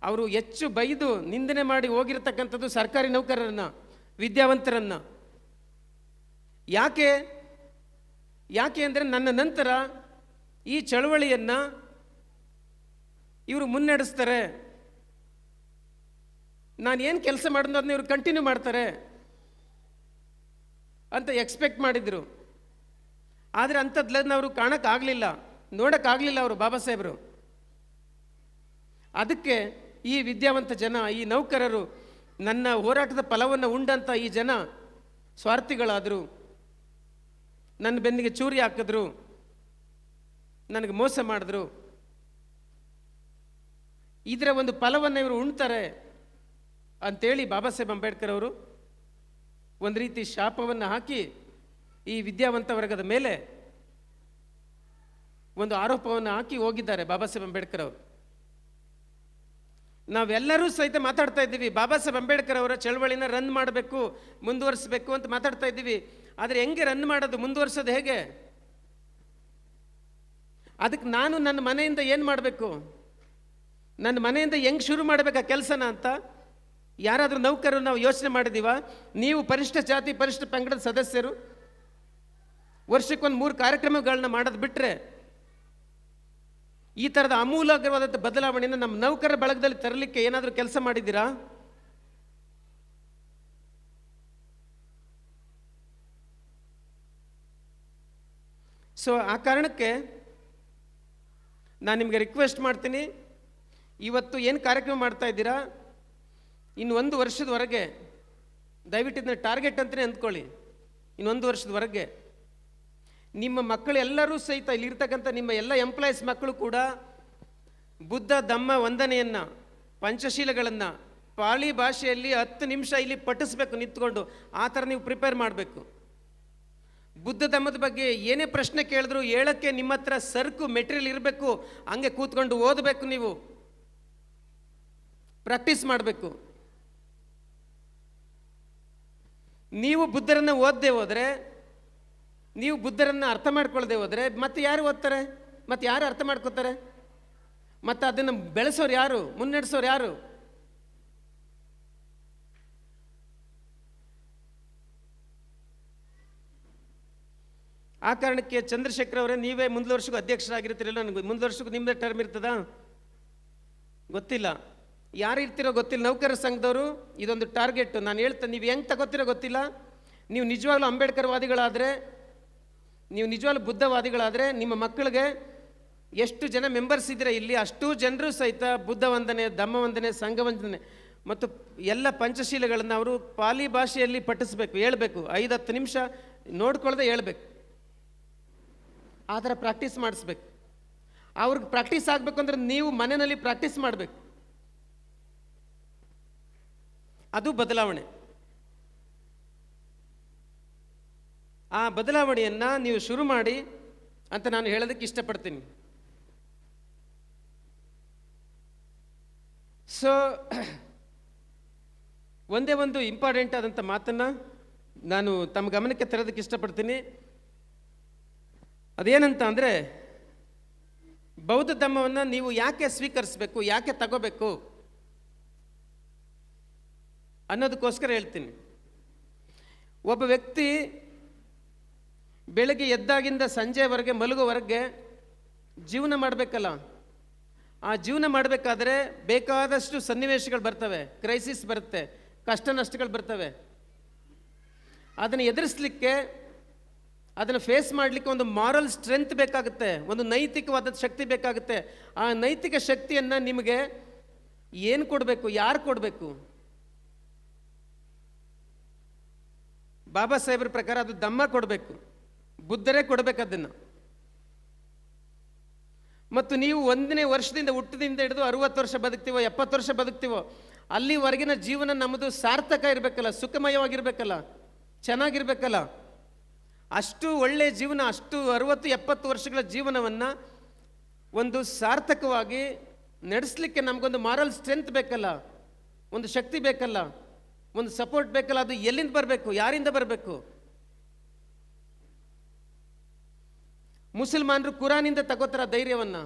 ಅವರು ಹೆಚ್ಚು ಬೈದು ನಿಂದನೆ ಮಾಡಿ ಹೋಗಿರತಕ್ಕಂಥದ್ದು ಸರ್ಕಾರಿ ನೌಕರರನ್ನು, ವಿದ್ಯಾವಂತರನ್ನು. ಯಾಕೆ ಅಂದರೆ ನನ್ನ ನಂತರ ಈ ಚಳವಳಿಯನ್ನು ಇವರು ಮುನ್ನಡೆಸ್ತಾರೆ, ನಾನು ಏನು ಕೆಲಸ ಮಾಡಿದ್ನೋ ಅದನ್ನ ಇವರು ಕಂಟಿನ್ಯೂ ಮಾಡ್ತಾರೆ ಅಂತ ಎಕ್ಸ್ಪೆಕ್ಟ್ ಮಾಡಿದರು. ಆದರೆ ಅಂಥದ್ದನ್ನ ಅವರು ಕಾಣೋಕ್ಕಾಗಲಿಲ್ಲ, ನೋಡೋಕ್ಕಾಗಲಿಲ್ಲ ಅವರು ಬಾಬಾ ಸಾಹೇಬರು. ಅದಕ್ಕೆ ಈ ವಿದ್ಯಾವಂತ ಜನ, ಈ ನೌಕರರು, ನನ್ನ ಹೋರಾಟದ ಫಲವನ್ನು ಉಂಡಂಥ ಈ ಜನ ಸ್ವಾರ್ಥಿಗಳಾದರು, ನನ್ನ ಬೆನ್ನಿಗೆ ಚೂರಿ ಹಾಕಿದ್ರು, ನನಗೆ ಮೋಸ ಮಾಡಿದ್ರು. ಇದರ ಒಂದು ಫಲವನ್ನು ಇವರು ಉಣ್ತಾರೆ ಅಂಥೇಳಿ ಬಾಬಾ ಸಾಹೇಬ್ ಅಂಬೇಡ್ಕರ್ ಅವರು ಒಂದು ರೀತಿ ಶಾಪವನ್ನು ಹಾಕಿ ಈ ವಿದ್ಯಾವಂತ ವರ್ಗದ ಮೇಲೆ ಒಂದು ಆರೋಪವನ್ನು ಹಾಕಿ ಹೋಗಿದ್ದಾರೆ ಬಾಬಾ ಸಾಹೇಬ್ ಅಂಬೇಡ್ಕರ್ ಅವರು. ನಾವೆಲ್ಲರೂ ಸಹಿತ ಮಾತಾಡ್ತಾ ಇದ್ದೀವಿ, ಬಾಬಾ ಸಾಹೇಬ್ ಅಂಬೇಡ್ಕರ್ ಅವರ ಚಳವಳಿನ ರನ್ ಮಾಡಬೇಕು, ಮುಂದುವರಿಸಬೇಕು ಅಂತ ಮಾತಾಡ್ತಾ ಇದ್ದೀವಿ. ಆದರೆ ಹೆಂಗೆ ರನ್ ಮಾಡೋದು, ಮುಂದುವರಿಸೋದು ಹೇಗೆ? ಅದಕ್ಕೆ ನಾನು ನನ್ನ ಮನೆಯಿಂದ ಏನು ಮಾಡಬೇಕು, ನನ್ನ ಮನೆಯಿಂದ ಹೆಂಗೆ ಶುರು ಮಾಡಬೇಕು ಆ ಕೆಲಸನ ಅಂತ ಯಾರಾದರೂ ನೌಕರರು ನಾವು ಯೋಚನೆ ಮಾಡಿದ್ದೀವ? ನೀವು ಪರಿಶಿಷ್ಟ ಜಾತಿ ಪರಿಶಿಷ್ಟ ಪಂಗಡದ ಸದಸ್ಯರು ವರ್ಷಕ್ಕೊಂದು 3 ಕಾರ್ಯಕ್ರಮಗಳನ್ನ ಮಾಡೋದು ಬಿಟ್ಟರೆ ಈ ಥರದ ಅಮೂಲಾಗ್ರವಾದಂಥ ಬದಲಾವಣೆಯನ್ನು ನಮ್ಮ ನೌಕರರ ಬಳಗದಲ್ಲಿ ತರಲಿಕ್ಕೆ ಏನಾದರೂ ಕೆಲಸ ಮಾಡಿದ್ದೀರಾ? ಸೊ ಆ ಕಾರಣಕ್ಕೆ ನಾನು ನಿಮಗೆ ರಿಕ್ವೆಸ್ಟ್ ಮಾಡ್ತೀನಿ, ಇವತ್ತು ಏನು ಕಾರ್ಯಕ್ರಮ ಮಾಡ್ತಾ ಇದ್ದೀರಾ, ಇನ್ನು 1 ವರ್ಷದವರೆಗೆ ದಯವಿಟ್ಟು ಇದನ್ನ ಟಾರ್ಗೆಟ್ ಅಂತಲೇ ಅಂದ್ಕೊಳ್ಳಿ. ಇನ್ನು 1 ವರ್ಷದವರೆಗೆ ನಿಮ್ಮ ಮಕ್ಕಳು ಎಲ್ಲರೂ ಸಹಿತ ಇಲ್ಲಿರ್ತಕ್ಕಂಥ ನಿಮ್ಮ ಎಲ್ಲ ಎಂಪ್ಲಾಯೀಸ್ ಮಕ್ಕಳು ಕೂಡ ಬುದ್ಧ ಧಮ್ಮ ವಂದನೆಯನ್ನು, ಪಂಚಶೀಲಗಳನ್ನು ಪಾಳಿ ಭಾಷೆಯಲ್ಲಿ 10 ನಿಮಿಷ ಇಲ್ಲಿ ಪಠಿಸ್ಬೇಕು ನಿಂತ್ಕೊಂಡು. ಆ ಥರ ನೀವು ಪ್ರಿಪೇರ್ ಮಾಡಬೇಕು. ಬುದ್ಧ ಧಮ್ಮದ ಬಗ್ಗೆ ಏನೇ ಪ್ರಶ್ನೆ ಕೇಳಿದ್ರು ಹೇಳೋಕ್ಕೆ ನಿಮ್ಮ ಹತ್ರ ಸರಕು ಮೆಟೀರಿಯಲ್ ಇರಬೇಕು. ಹಂಗೆ ಕೂತ್ಕೊಂಡು ಓದಬೇಕು, ನೀವು ಪ್ರಾಕ್ಟೀಸ್ ಮಾಡಬೇಕು. ನೀವು ಬುದ್ಧರನ್ನು ಓದದೆ ಹೋದರೆ, ನೀವು ಬುದ್ಧರನ್ನು ಅರ್ಥ ಮಾಡ್ಕೊಳ್ಳದೆ ಹೋದರೆ ಮತ್ತೆ ಯಾರು ಓದ್ತಾರೆ, ಮತ್ತೆ ಯಾರು ಅರ್ಥ ಮಾಡ್ಕೋತಾರೆ, ಮತ್ತು ಅದನ್ನು ಬೆಳೆಸೋರು ಯಾರು, ಮುನ್ನಡೆಸೋರು ಯಾರು? ಆ ಕಾರಣಕ್ಕೆ ಚಂದ್ರಶೇಖರ್ ಅವರೇ, ನೀವೇ ಮುಂದಿನ ವರ್ಷಕ್ಕೂ ಅಧ್ಯಕ್ಷರಾಗಿರ್ತೀರಲ್ಲ, ನನಗೆ ಮುಂದಿನ ವರ್ಷಕ್ಕೂ ನಿಮ್ಮದೇ ಟರ್ಮ್ ಇರ್ತದಾ ಗೊತ್ತಿಲ್ಲ, ಯಾರು ಇರ್ತಿರೋ ಗೊತ್ತಿಲ್ಲ. ನೌಕರರ ಸಂಘದವರು ಇದೊಂದು ಟಾರ್ಗೆಟ್. ನಾನು ಹೇಳ್ತೇನೆ, ನೀವು ಹೆಂಗೆ ತಗೋತಿರೋ ಗೊತ್ತಿಲ್ಲ. ನೀವು ನಿಜವಾಗ್ಲೂ ಅಂಬೇಡ್ಕರ್ ವಾದಿಗಳಾದರೆ, ನೀವು ನಿಜವಾಗ್ಲೂ ಬುದ್ಧವಾದಿಗಳಾದರೆ, ನಿಮ್ಮ ಮಕ್ಕಳಿಗೆ ಎಷ್ಟು ಜನ ಮೆಂಬರ್ಸ್ ಇದ್ದೀರಾ ಇಲ್ಲಿ, ಅಷ್ಟೂ ಜನರು ಸಹಿತ ಬುದ್ಧ ವಂದನೆ, ಧಮ್ಮ ವಂದನೆ, ಸಂಘ ವಂದನೆ ಮತ್ತು ಎಲ್ಲ ಪಂಚಶೀಲಗಳನ್ನು ಅವರು ಪಾಲಿ ಭಾಷೆಯಲ್ಲಿ ಪಠಿಸ್ಬೇಕು, ಹೇಳ್ಬೇಕು. 5-10 ನಿಮಿಷ ನೋಡ್ಕೊಳ್ಳದೆ ಹೇಳ್ಬೇಕು. ಆ ಥರ ಪ್ರಾಕ್ಟೀಸ್ ಮಾಡಿಸ್ಬೇಕು. ಅವ್ರಿಗೆ ಪ್ರಾಕ್ಟೀಸ್ ಆಗಬೇಕು ಅಂದರೆ ನೀವು ಮನೆಯಲ್ಲಿ ಪ್ರಾಕ್ಟೀಸ್ ಮಾಡಬೇಕು. ಅದು ಬದಲಾವಣೆ. ಆ ಬದಲಾವಣೆಯನ್ನು ನೀವು ಶುರು ಮಾಡಿ ಅಂತ ನಾನು ಹೇಳೋದಕ್ಕೆ ಇಷ್ಟಪಡ್ತೀನಿ. ಸೊ ಒಂದೇ ಒಂದು ಇಂಪಾರ್ಟೆಂಟ್ ಆದಂಥ ಮಾತನ್ನು ನಾನು ತಮ್ಮ ಗಮನಕ್ಕೆ ತರೋದಕ್ಕೆ ಇಷ್ಟಪಡ್ತೀನಿ. ಅದೇನಂತ ಅಂದರೆ, ಬೌದ್ಧ ಧಮ್ಮವನ್ನು ನೀವು ಯಾಕೆ ಸ್ವೀಕರಿಸಬೇಕು, ಯಾಕೆ ತಗೋಬೇಕು ಅನ್ನೋದಕ್ಕೋಸ್ಕರ ಹೇಳ್ತೀನಿ. ಒಬ್ಬ ವ್ಯಕ್ತಿ ಬೆಳಗ್ಗೆ ಎದ್ದಾಗಿಂದ ಸಂಜೆವರೆಗೆ ಮಲಗೋವರೆಗೆ ಜೀವನ ಮಾಡಬೇಕಲ್ಲ. ಆ ಜೀವನ ಮಾಡಬೇಕಾದ್ರೆ ಬೇಕಾದಷ್ಟು ಸನ್ನಿವೇಶಗಳು ಬರ್ತವೆ, ಕ್ರೈಸಿಸ್ ಬರುತ್ತೆ, ಕಷ್ಟ ನಷ್ಟಗಳು ಬರ್ತವೆ. ಅದನ್ನು ಎದುರಿಸಲಿಕ್ಕೆ, ಅದನ್ನು ಫೇಸ್ ಮಾಡಲಿಕ್ಕೆ ಒಂದು ಮಾರಲ್ ಸ್ಟ್ರೆಂತ್ ಬೇಕಾಗುತ್ತೆ, ಒಂದು ನೈತಿಕವಾದ ಶಕ್ತಿ ಬೇಕಾಗುತ್ತೆ. ಆ ನೈತಿಕ ಶಕ್ತಿಯನ್ನು ನಿಮಗೆ ಏನು ಕೊಡಬೇಕು, ಯಾರು ಕೊಡಬೇಕು? ಬಾಬಾ ಸಾಹೇಬ್ರ ಪ್ರಕಾರ ಅದು ಧಮ್ಮ ಕೊಡಬೇಕು, ಬುದ್ಧರೇ ಕೊಡಬೇಕು ಅದನ್ನು. ಮತ್ತು ನೀವು 1ನೇ ವರ್ಷದಿಂದ ಹುಟ್ಟದಿಂದ ಹಿಡಿದು 60 ವರ್ಷ ಬದುಕ್ತೀವೋ 70 ವರ್ಷ ಬದುಕ್ತೀವೋ ಅಲ್ಲಿವರೆಗಿನ ಜೀವನ ನಮ್ಮದು ಸಾರ್ಥಕ ಇರಬೇಕಲ್ಲ, ಸುಖಮಯವಾಗಿರ್ಬೇಕಲ್ಲ, ಚೆನ್ನಾಗಿರ್ಬೇಕಲ್ಲ. ಅಷ್ಟು ಒಳ್ಳೆಯ ಜೀವನ, ಅಷ್ಟು 60-70 ವರ್ಷಗಳ ಜೀವನವನ್ನು ಒಂದು ಸಾರ್ಥಕವಾಗಿ ನಡೆಸಲಿಕ್ಕೆ ನಮಗೊಂದು ಮಾರಲ್ ಸ್ಟ್ರೆಂತ್ ಬೇಕಲ್ಲ, ಒಂದು ಶಕ್ತಿ ಬೇಕಲ್ಲ, ಒಂದು ಸಪೋರ್ಟ್ ಬೇಕಲ್ಲ. ಅದು ಎಲ್ಲಿಂದ ಬರಬೇಕು, ಯಾರಿಂದ ಬರಬೇಕು? ಮುಸಲ್ಮಾನರು ಕುರಾನಿಂದ ತಗೋತಾರ ಧೈರ್ಯವನ್ನ,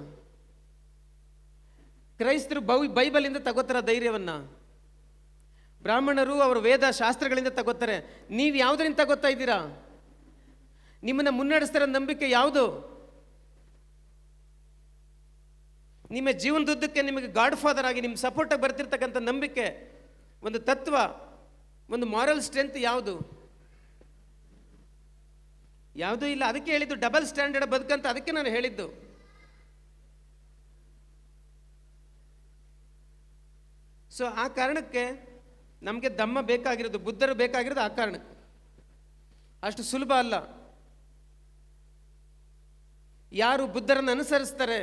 ಕ್ರೈಸ್ತರು ಬೈಬಲಿಂದ ತಗೋತಾರ ಧೈರ್ಯವನ್ನ, ಬ್ರಾಹ್ಮಣರು ಅವರ ವೇದ ಶಾಸ್ತ್ರಗಳಿಂದ ತಗೋತಾರೆ. ನೀವು ಯಾವುದರಿಂದ ತಗೋತಾ ಇದ್ದೀರಾ? ನಿಮ್ಮನ್ನ ಮುನ್ನಡೆಸ್ತಾರ ನಂಬಿಕೆ ಯಾವುದು? ನಿಮ್ಮ ಜೀವನದುದ್ದಕ್ಕೆ ನಿಮಗೆ ಗಾಡ್ ಫಾದರ್ ಆಗಿ ನಿಮ್ಮ ಸಪೋರ್ಟಾಗಿ ಬರ್ತಿರ್ತಕ್ಕಂಥ ನಂಬಿಕೆ, ಒಂದು ತತ್ವ, ಒಂದು ಮಾರಲ್ ಸ್ಟ್ರೆಂತ್ ಯಾವುದು? ಯಾವುದೂ ಇಲ್ಲ. ಅದಕ್ಕೆ ಹೇಳಿದ್ದು ಡಬಲ್ ಸ್ಟ್ಯಾಂಡರ್ಡ್ ಬದುಕಂತ. ಅದಕ್ಕೆ ನಾನು ಹೇಳಿದ್ದು. ಸೊ ಆ ಕಾರಣಕ್ಕೆ ನಮಗೆ ದಮ್ಮ ಬೇಕಾಗಿರೋದು, ಬುದ್ಧರು ಬೇಕಾಗಿರೋದು ಆ ಕಾರಣಕ್ಕೆ. ಅಷ್ಟು ಸುಲಭ ಅಲ್ಲ. ಯಾರು ಬುದ್ಧರನ್ನು ಅನುಸರಿಸ್ತಾರೆ,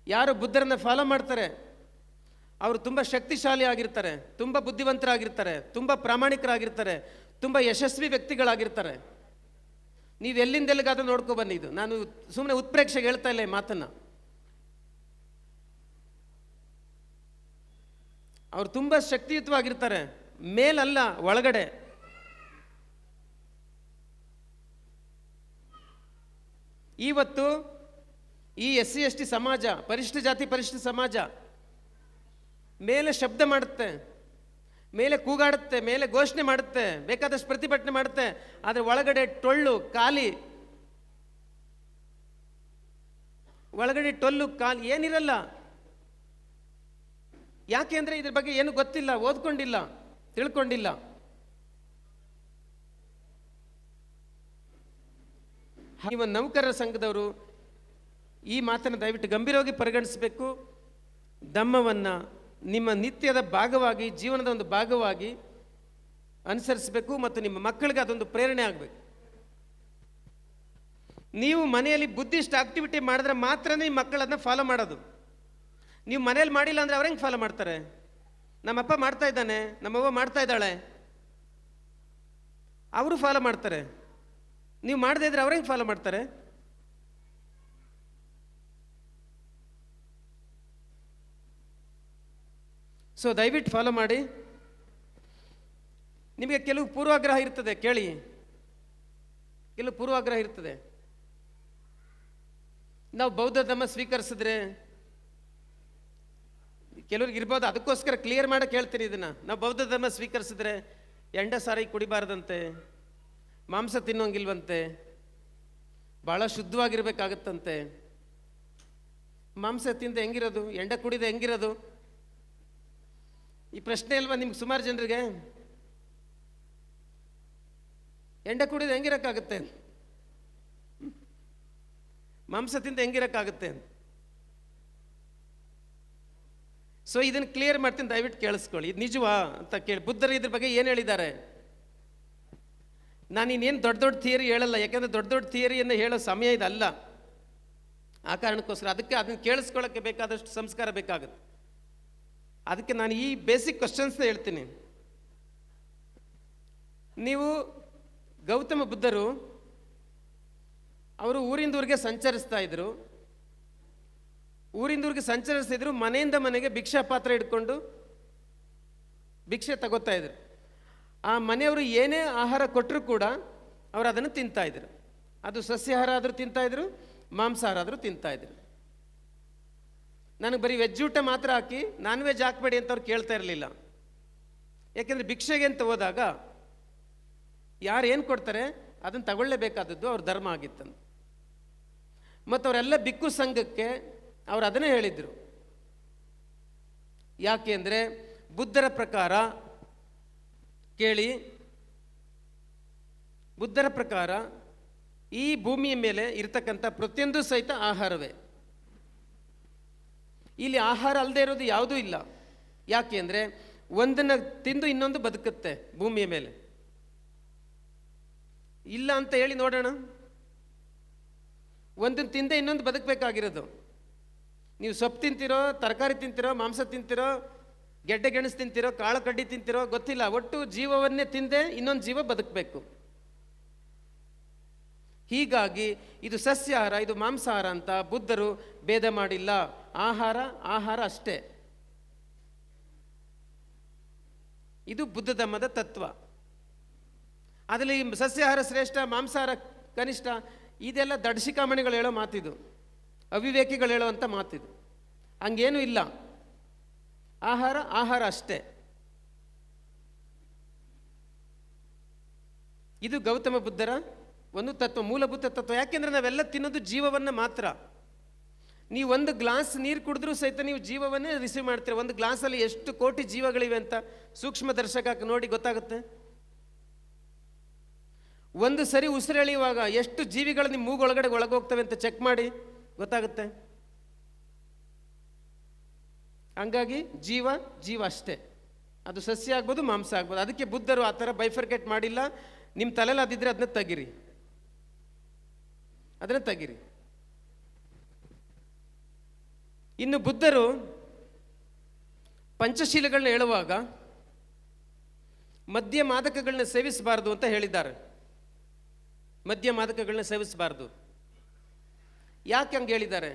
ಯಾರು ಬುದ್ಧರನ್ನು ಫಾಲೋ ಮಾಡ್ತಾರೆ, ಅವರು ತುಂಬ ಶಕ್ತಿಶಾಲಿ ಆಗಿರ್ತಾರೆ, ತುಂಬ ಬುದ್ಧಿವಂತರಾಗಿರ್ತಾರೆ, ತುಂಬ ಪ್ರಾಮಾಣಿಕರಾಗಿರ್ತಾರೆ, ತುಂಬ ಯಶಸ್ವಿ ವ್ಯಕ್ತಿಗಳಾಗಿರ್ತಾರೆ. ನೀವು ಎಲ್ಲಿಂದೆಲ್ಲಿಗಾದ್ರೂ ನೋಡ್ಕೊ ಬನ್ನಿ. ಇದು ನಾನು ಸುಮ್ಮನೆ ಉತ್ಪ್ರೇಕ್ಷೆಗೆ ಹೇಳ್ತಾ ಇಲ್ಲ ಈ ಮಾತನ್ನು. ಅವರು ತುಂಬ ಶಕ್ತಿಯುತವಾಗಿರ್ತಾರೆ, ಮೇಲಲ್ಲ ಒಳಗಡೆ. ಇವತ್ತು ಈ SC/ST ಸಮಾಜ, ಪರಿಶಿಷ್ಟ ಜಾತಿ ಪರಿಶಿಷ್ಟ ಸಮಾಜ ಮೇಲೆ ಶಬ್ದ ಮಾಡುತ್ತೆ, ಮೇಲೆ ಕೂಗಾಡುತ್ತೆ, ಮೇಲೆ ಘೋಷಣೆ ಮಾಡುತ್ತೆ, ಬೇಕಾದಷ್ಟು ಪ್ರತಿಭಟನೆ ಮಾಡುತ್ತೆ, ಆದರೆ ಒಳಗಡೆ ಟೊಳ್ಳು ಖಾಲಿ, ಒಳಗಡೆ ಟೊಳ್ಳು ಖಾಲಿ, ಏನಿರಲ್ಲ. ಯಾಕೆ ಅಂದರೆ ಇದ್ರ ಬಗ್ಗೆ ಏನು ಗೊತ್ತಿಲ್ಲ, ಓದ್ಕೊಂಡಿಲ್ಲ, ತಿಳ್ಕೊಂಡಿಲ್ಲ. ನೀವು ನೌಕರರ ಸಂಘದವರು ಈ ಮಾತನ್ನು ದಯವಿಟ್ಟು ಗಂಭೀರವಾಗಿ ಪರಿಗಣಿಸಬೇಕು. ಧಮ್ಮವನ್ನು ನಿಮ್ಮ ನಿತ್ಯದ ಭಾಗವಾಗಿ, ಜೀವನದ ಒಂದು ಭಾಗವಾಗಿ ಅನುಸರಿಸಬೇಕು ಮತ್ತು ನಿಮ್ಮ ಮಕ್ಕಳಿಗೆ ಅದೊಂದು ಪ್ರೇರಣೆ ಆಗಬೇಕು. ನೀವು ಮನೆಯಲ್ಲಿ ಬುದ್ಧಿಸ್ಟ್ ಆಕ್ಟಿವಿಟಿ ಮಾಡಿದ್ರೆ ಮಾತ್ರ ನಿಮ್ಮ ಮಕ್ಕಳು ಅದನ್ನ ಫಾಲೋ ಮಾಡೋದು. ನೀವು ಮನೇಲಿ ಮಾಡಿಲ್ಲ ಅಂದರೆ ಅವ್ರು ಹೆಂಗೆ ಫಾಲೋ ಮಾಡ್ತಾರೆ? ನಮ್ಮಪ್ಪ ಮಾಡ್ತಾ ಇದ್ದಾನೆ, ನಮ್ಮವ್ವ ಮಾಡ್ತಾ ಇದ್ದಾಳೆ, ಅವರು ಫಾಲೋ ಮಾಡ್ತಾರೆ. ನೀವು ಮಾಡದೇ ಇದ್ರೆ ಅವ್ರು ಹೆಂಗೆ ಫಾಲೋ ಮಾಡ್ತಾರೆ? ಸೊ ದಯವಿಟ್ಟು ಫಾಲೋ ಮಾಡಿ. ನಿಮಗೆ ಕೆಲವು ಪೂರ್ವಾಗ್ರಹ ಇರ್ತದೆ, ಕೇಳಿ, ಕೆಲವು ಪೂರ್ವಾಗ್ರಹ ಇರ್ತದೆ. ನಾವು ಬೌದ್ಧ ಧರ್ಮ ಸ್ವೀಕರಿಸಿದ್ರೆ, ಕೆಲವ್ರಿಗೆ ಇರ್ಬೋದು, ಅದಕ್ಕೋಸ್ಕರ ಕ್ಲಿಯರ್ ಮಾಡಕ್ಕೆ ಹೇಳ್ತೀನಿ ಇದನ್ನು. ನಾವು ಬೌದ್ಧ ಧರ್ಮ ಸ್ವೀಕರಿಸಿದ್ರೆ ಎಂಡ ಸಾರಿ ಕುಡಿಬಾರ್ದಂತೆ, ಮಾಂಸ ತಿನ್ನೋಂಗಿಲ್ವಂತೆ, ಭಾಳ ಶುದ್ಧವಾಗಿರ್ಬೇಕಾಗತ್ತಂತೆ. ಮಾಂಸ ತಿಂದ ಹೆಂಗಿರೋದು, ಎಂಡ ಕುಡಿದ ಹೆಂಗಿರೋದು? ಈ ಪ್ರಶ್ನೆ ಅಲ್ವಾ ನಿಮ್ಗೆ ಸುಮಾರು ಜನರಿಗೆ? ಎಂಡ ಕುಡಿದ ಹೆಂಗಿರಕ್ಕಾಗುತ್ತೆ, ಮಾಂಸ ತಿಂದ ಹೆಂಗಿರಕ್ಕಾಗುತ್ತೆ? ಸೊ ಇದನ್ನು ಕ್ಲಿಯರ್ ಮಾಡ್ತೀನಿ, ದಯವಿಟ್ಟು ಕೇಳಿಸ್ಕೊಳ್ಳಿ. ಇದು ನಿಜವಾ ಅಂತ ಕೇಳಿ. ಬುದ್ಧರು ಇದ್ರ ಬಗ್ಗೆ ಏನು ಹೇಳಿದ್ದಾರೆ? ನಾನು ಇನ್ನೇನು ದೊಡ್ಡ ದೊಡ್ಡ ಥಿಯರಿ ಹೇಳಲ್ಲ, ಯಾಕಂದರೆ ದೊಡ್ಡ ದೊಡ್ಡ ಥಿಯರಿಯನ್ನು ಹೇಳೋ ಸಮಯ ಇದಲ್ಲ. ಆ ಕಾರಣಕ್ಕೋಸ್ಕರ ಅದನ್ನು ಕೇಳಿಸ್ಕೊಳ್ಳೋಕ್ಕೆ ಬೇಕಾದಷ್ಟು ಸಂಸ್ಕಾರ ಬೇಕಾಗುತ್ತೆ. ಅದಕ್ಕೆ ನಾನು ಈ ಬೇಸಿಕ್ ಕ್ವಶನ್ಸ್ನ ಹೇಳ್ತೀನಿ. ನೀವು ಗೌತಮ ಬುದ್ಧರು ಅವರು ಊರಿಂದ ಊರಿಗೆ ಸಂಚರಿಸ್ತಾ ಇದ್ರು. ಊರಿಂದ ಊರಿಗೆ ಸಂಚರಿಸ್ತಿದ್ರು, ಮನೆಯಿಂದ ಮನೆಗೆ ಭಿಕ್ಷಾ ಪಾತ್ರ ಹಿಡ್ಕೊಂಡು ಭಿಕ್ಷೆ ತಗೋತಾ ಇದ್ರು. ಆ ಮನೆಯವರು ಏನೇ ಆಹಾರ ಕೊಟ್ಟರು ಕೂಡ ಅವರು ಅದನ್ನು ತಿಂತಾಯಿದ್ರು. ಅದು ಸಸ್ಯಾಹಾರ ಆದರೂ ತಿಂತಾಯಿದ್ರು, ಮಾಂಸಾಹಾರ ಆದರೂ ತಿಂತಾಯಿದ್ರು. ನನಗೆ ಬರೀ ವೆಜ್ ಊಟ ಮಾತ್ರ ಹಾಕಿ ನಾನ್ ವೆಜ್ ಹಾಕಬೇಡಿ ಅಂತ ಅವ್ರು ಕೇಳ್ತಾ ಇರಲಿಲ್ಲ. ಯಾಕೆಂದರೆ ಭಿಕ್ಷೆಗೆ ಅಂತ ಹೋದಾಗ ಯಾರು ಏನು ಕೊಡ್ತಾರೆ ಅದನ್ನು ತಗೊಳ್ಳೇಬೇಕಾದದ್ದು ಅವ್ರ ಧರ್ಮ ಆಗಿತ್ತಂತ. ಮತ್ತು ಅವರೆಲ್ಲ ಬಿಕ್ಕು ಸಂಘಕ್ಕೆ ಅವರು ಅದನ್ನೇ ಹೇಳಿದರು. ಯಾಕೆ ಅಂದರೆ ಬುದ್ಧರ ಪ್ರಕಾರ, ಕೇಳಿ, ಬುದ್ಧರ ಪ್ರಕಾರ ಈ ಭೂಮಿಯ ಮೇಲೆ ಇರತಕ್ಕಂಥ ಪ್ರತಿಯೊಂದು ಸಹಿತ ಆಹಾರವೇ. ಇಲ್ಲಿ ಆಹಾರ ಅಲ್ಲದೆ ಇರೋದು ಯಾವುದೂ ಇಲ್ಲ. ಯಾಕೆ ಅಂದರೆ ಒಂದನ್ನು ತಿಂದು ಇನ್ನೊಂದು ಬದುಕುತ್ತೆ ಭೂಮಿಯ ಮೇಲೆ. ಇಲ್ಲ ಅಂತ ಹೇಳಿ ನೋಡೋಣ. ಒಂದನ್ನು ತಿಂದೆ ಇನ್ನೊಂದು ಬದುಕಬೇಕಾಗಿರೋದು. ನೀವು ಸೊಪ್ಪು ತಿಂತಿರೋ, ತರಕಾರಿ ತಿಂತಿರೋ, ಮಾಂಸ ತಿಂತಿರೋ, ಗೆಡ್ಡೆ ಗೆಣಸು ತಿಂತಿರೋ, ಕಾಳು ಕಡ್ಡಿ ತಿಂತಿರೋ ಗೊತ್ತಿಲ್ಲ, ಒಟ್ಟು ಜೀವವನ್ನೇ ತಿಂದೆ ಇನ್ನೊಂದು ಜೀವ ಬದುಕಬೇಕು. ಹೀಗಾಗಿ ಇದು ಸಸ್ಯಾಹಾರ, ಇದು ಮಾಂಸಾಹಾರ ಅಂತ ಬುದ್ಧರು ಭೇದ ಮಾಡಿಲ್ಲ. ಆಹಾರ ಆಹಾರ ಅಷ್ಟೇ. ಇದು ಬುದ್ಧ ಧರ್ಮದ ತತ್ವ. ಅದರಲ್ಲಿ ಸಸ್ಯಾಹಾರ ಶ್ರೇಷ್ಠ, ಮಾಂಸಾಹಾರ ಕನಿಷ್ಠ, ಇದೆಲ್ಲ ದಡ್ಶಿಕಾಮಣಿಗಳು ಹೇಳೋ ಮಾತಿದು, ಅವಿವೇಕಿಗಳು ಹೇಳೋವಂಥ ಮಾತಿದು. ಹಂಗೇನೂ ಇಲ್ಲ. ಆಹಾರ ಆಹಾರ ಅಷ್ಟೇ. ಇದು ಗೌತಮ ಬುದ್ಧರ ಒಂದು ತತ್ವ, ಮೂಲಭೂತ ತತ್ವ. ಯಾಕೆಂದರೆ ನಾವೆಲ್ಲ ತಿನ್ನೋದು ಜೀವವನ್ನು ಮಾತ್ರ. ನೀವು ಒಂದು ಗ್ಲಾಸ್ ನೀರು ಕುಡಿದ್ರೂ ಸಹಿತ ನೀವು ಜೀವವನ್ನೇ ರಿಸೀವ್ ಮಾಡ್ತೀರ. ಒಂದು ಗ್ಲಾಸಲ್ಲಿ ಎಷ್ಟು ಕೋಟಿ ಜೀವಗಳಿವೆ ಅಂತ ಸೂಕ್ಷ್ಮ ದರ್ಶಕ ನೋಡಿ ಗೊತ್ತಾಗುತ್ತೆ. ಒಂದು ಸರಿ ಉಸಿರೆಳೆಯುವಾಗ ಎಷ್ಟು ಜೀವಿಗಳು ನಿಮ್ಮ ಮೂಗೊಳಗಡೆ ಒಳಗೋಗ್ತವೆ ಅಂತ ಚೆಕ್ ಮಾಡಿ ಗೊತ್ತಾಗುತ್ತೆ. ಹಂಗಾಗಿ ಜೀವ ಜೀವ ಅಷ್ಟೇ. ಅದು ಸಸ್ಯ ಆಗ್ಬೋದು, ಮಾಂಸ ಆಗ್ಬೋದು. ಅದಕ್ಕೆ ಬುದ್ಧರು ಆ ಥರ ಬೈಫರ್ಕೇಟ್ ಮಾಡಿಲ್ಲ. ನಿಮ್ಮ ತಲೆಯಲ್ಲಿ ಅದಿದ್ರೆ ಅದನ್ನ ತೆಗಿರಿ, ಅದನ್ನ ತೆಗಿರಿ. ಇನ್ನು ಬುದ್ಧರು ಪಂಚಶೀಲಗಳನ್ನ ಹೇಳುವಾಗ ಮದ್ಯ ಮಾದಕಗಳನ್ನ ಸೇವಿಸಬಾರದು ಅಂತ ಹೇಳಿದ್ದಾರೆ. ಮದ್ಯ ಮಾದಕಗಳನ್ನ ಸೇವಿಸಬಾರದು. ಯಾಕೆ ಹಂಗೆ ಹೇಳಿದ್ದಾರೆ?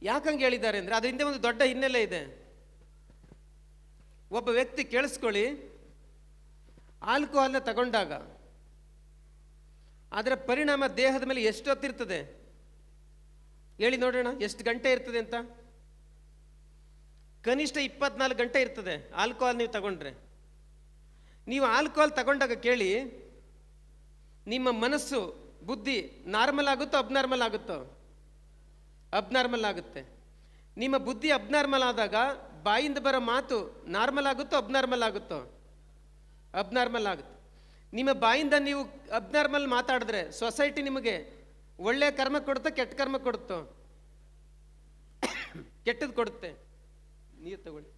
ಯಾಕಂಗೆ ಹೇಳಿದ್ದಾರೆ ಅಂದರೆ ಅದರಿಂದ ಒಂದು ದೊಡ್ಡ ಹಿನ್ನೆಲೆ ಇದೆ. ಒಬ್ಬ ವ್ಯಕ್ತಿ, ಕೇಳಿಸ್ಕೊಳ್ಳಿ, ಆಲ್ಕೋಹಾಲ್ನ ತಗೊಂಡಾಗ ಅದರ ಪರಿಣಾಮ ದೇಹದ ಮೇಲೆ ಎಷ್ಟು ಹೊತ್ತಿರ್ತದೆ ಹೇಳಿ ನೋಡೋಣ. ಎಷ್ಟು ಗಂಟೆ ಇರ್ತದೆ ಅಂತ? ಕನಿಷ್ಠ 24 ಗಂಟೆ ಇರ್ತದೆ ಆಲ್ಕೋಹಾಲ್ ನೀವು ತಗೊಂಡ್ರೆ. ನೀವು ಆಲ್ಕೋಹಾಲ್ ತಗೊಂಡಾಗ ಕೇಳಿ, ನಿಮ್ಮ ಮನಸ್ಸು ಬುದ್ಧಿ ನಾರ್ಮಲ್ ಆಗುತ್ತೋ ಅಬ್ನಾರ್ಮಲ್ ಆಗುತ್ತೋ? ಅಬ್ನಾರ್ಮಲ್ ಆಗುತ್ತೆ. ನಿಮ್ಮ ಬುದ್ಧಿ ಅಬ್ನಾರ್ಮಲ್ ಆದಾಗ ಬಾಯಿಂದ ಬರೋ ಮಾತು ನಾರ್ಮಲ್ ಆಗುತ್ತೋ ಅಬ್ನಾರ್ಮಲ್ ಆಗುತ್ತೋ? ಅಬ್ನಾರ್ಮಲ್ ಆಗುತ್ತೆ. ನಿಮ್ಮ ಬಾಯಿಂದ ನೀವು ಅಬ್ನಾರ್ಮಲ್ ಮಾತಾಡಿದ್ರೆ ಸೊಸೈಟಿ ನಿಮಗೆ ಒಳ್ಳೆಯ ಕರ್ಮ ಕೊಡುತ್ತೋ ಕೆಟ್ಟ ಕರ್ಮ ಕೊಡುತ್ತೋ? ಕೆಟ್ಟದ್ದು ಕೊಡುತ್ತೆ. ನೀರು ತಗೊಳ್ಳಿ.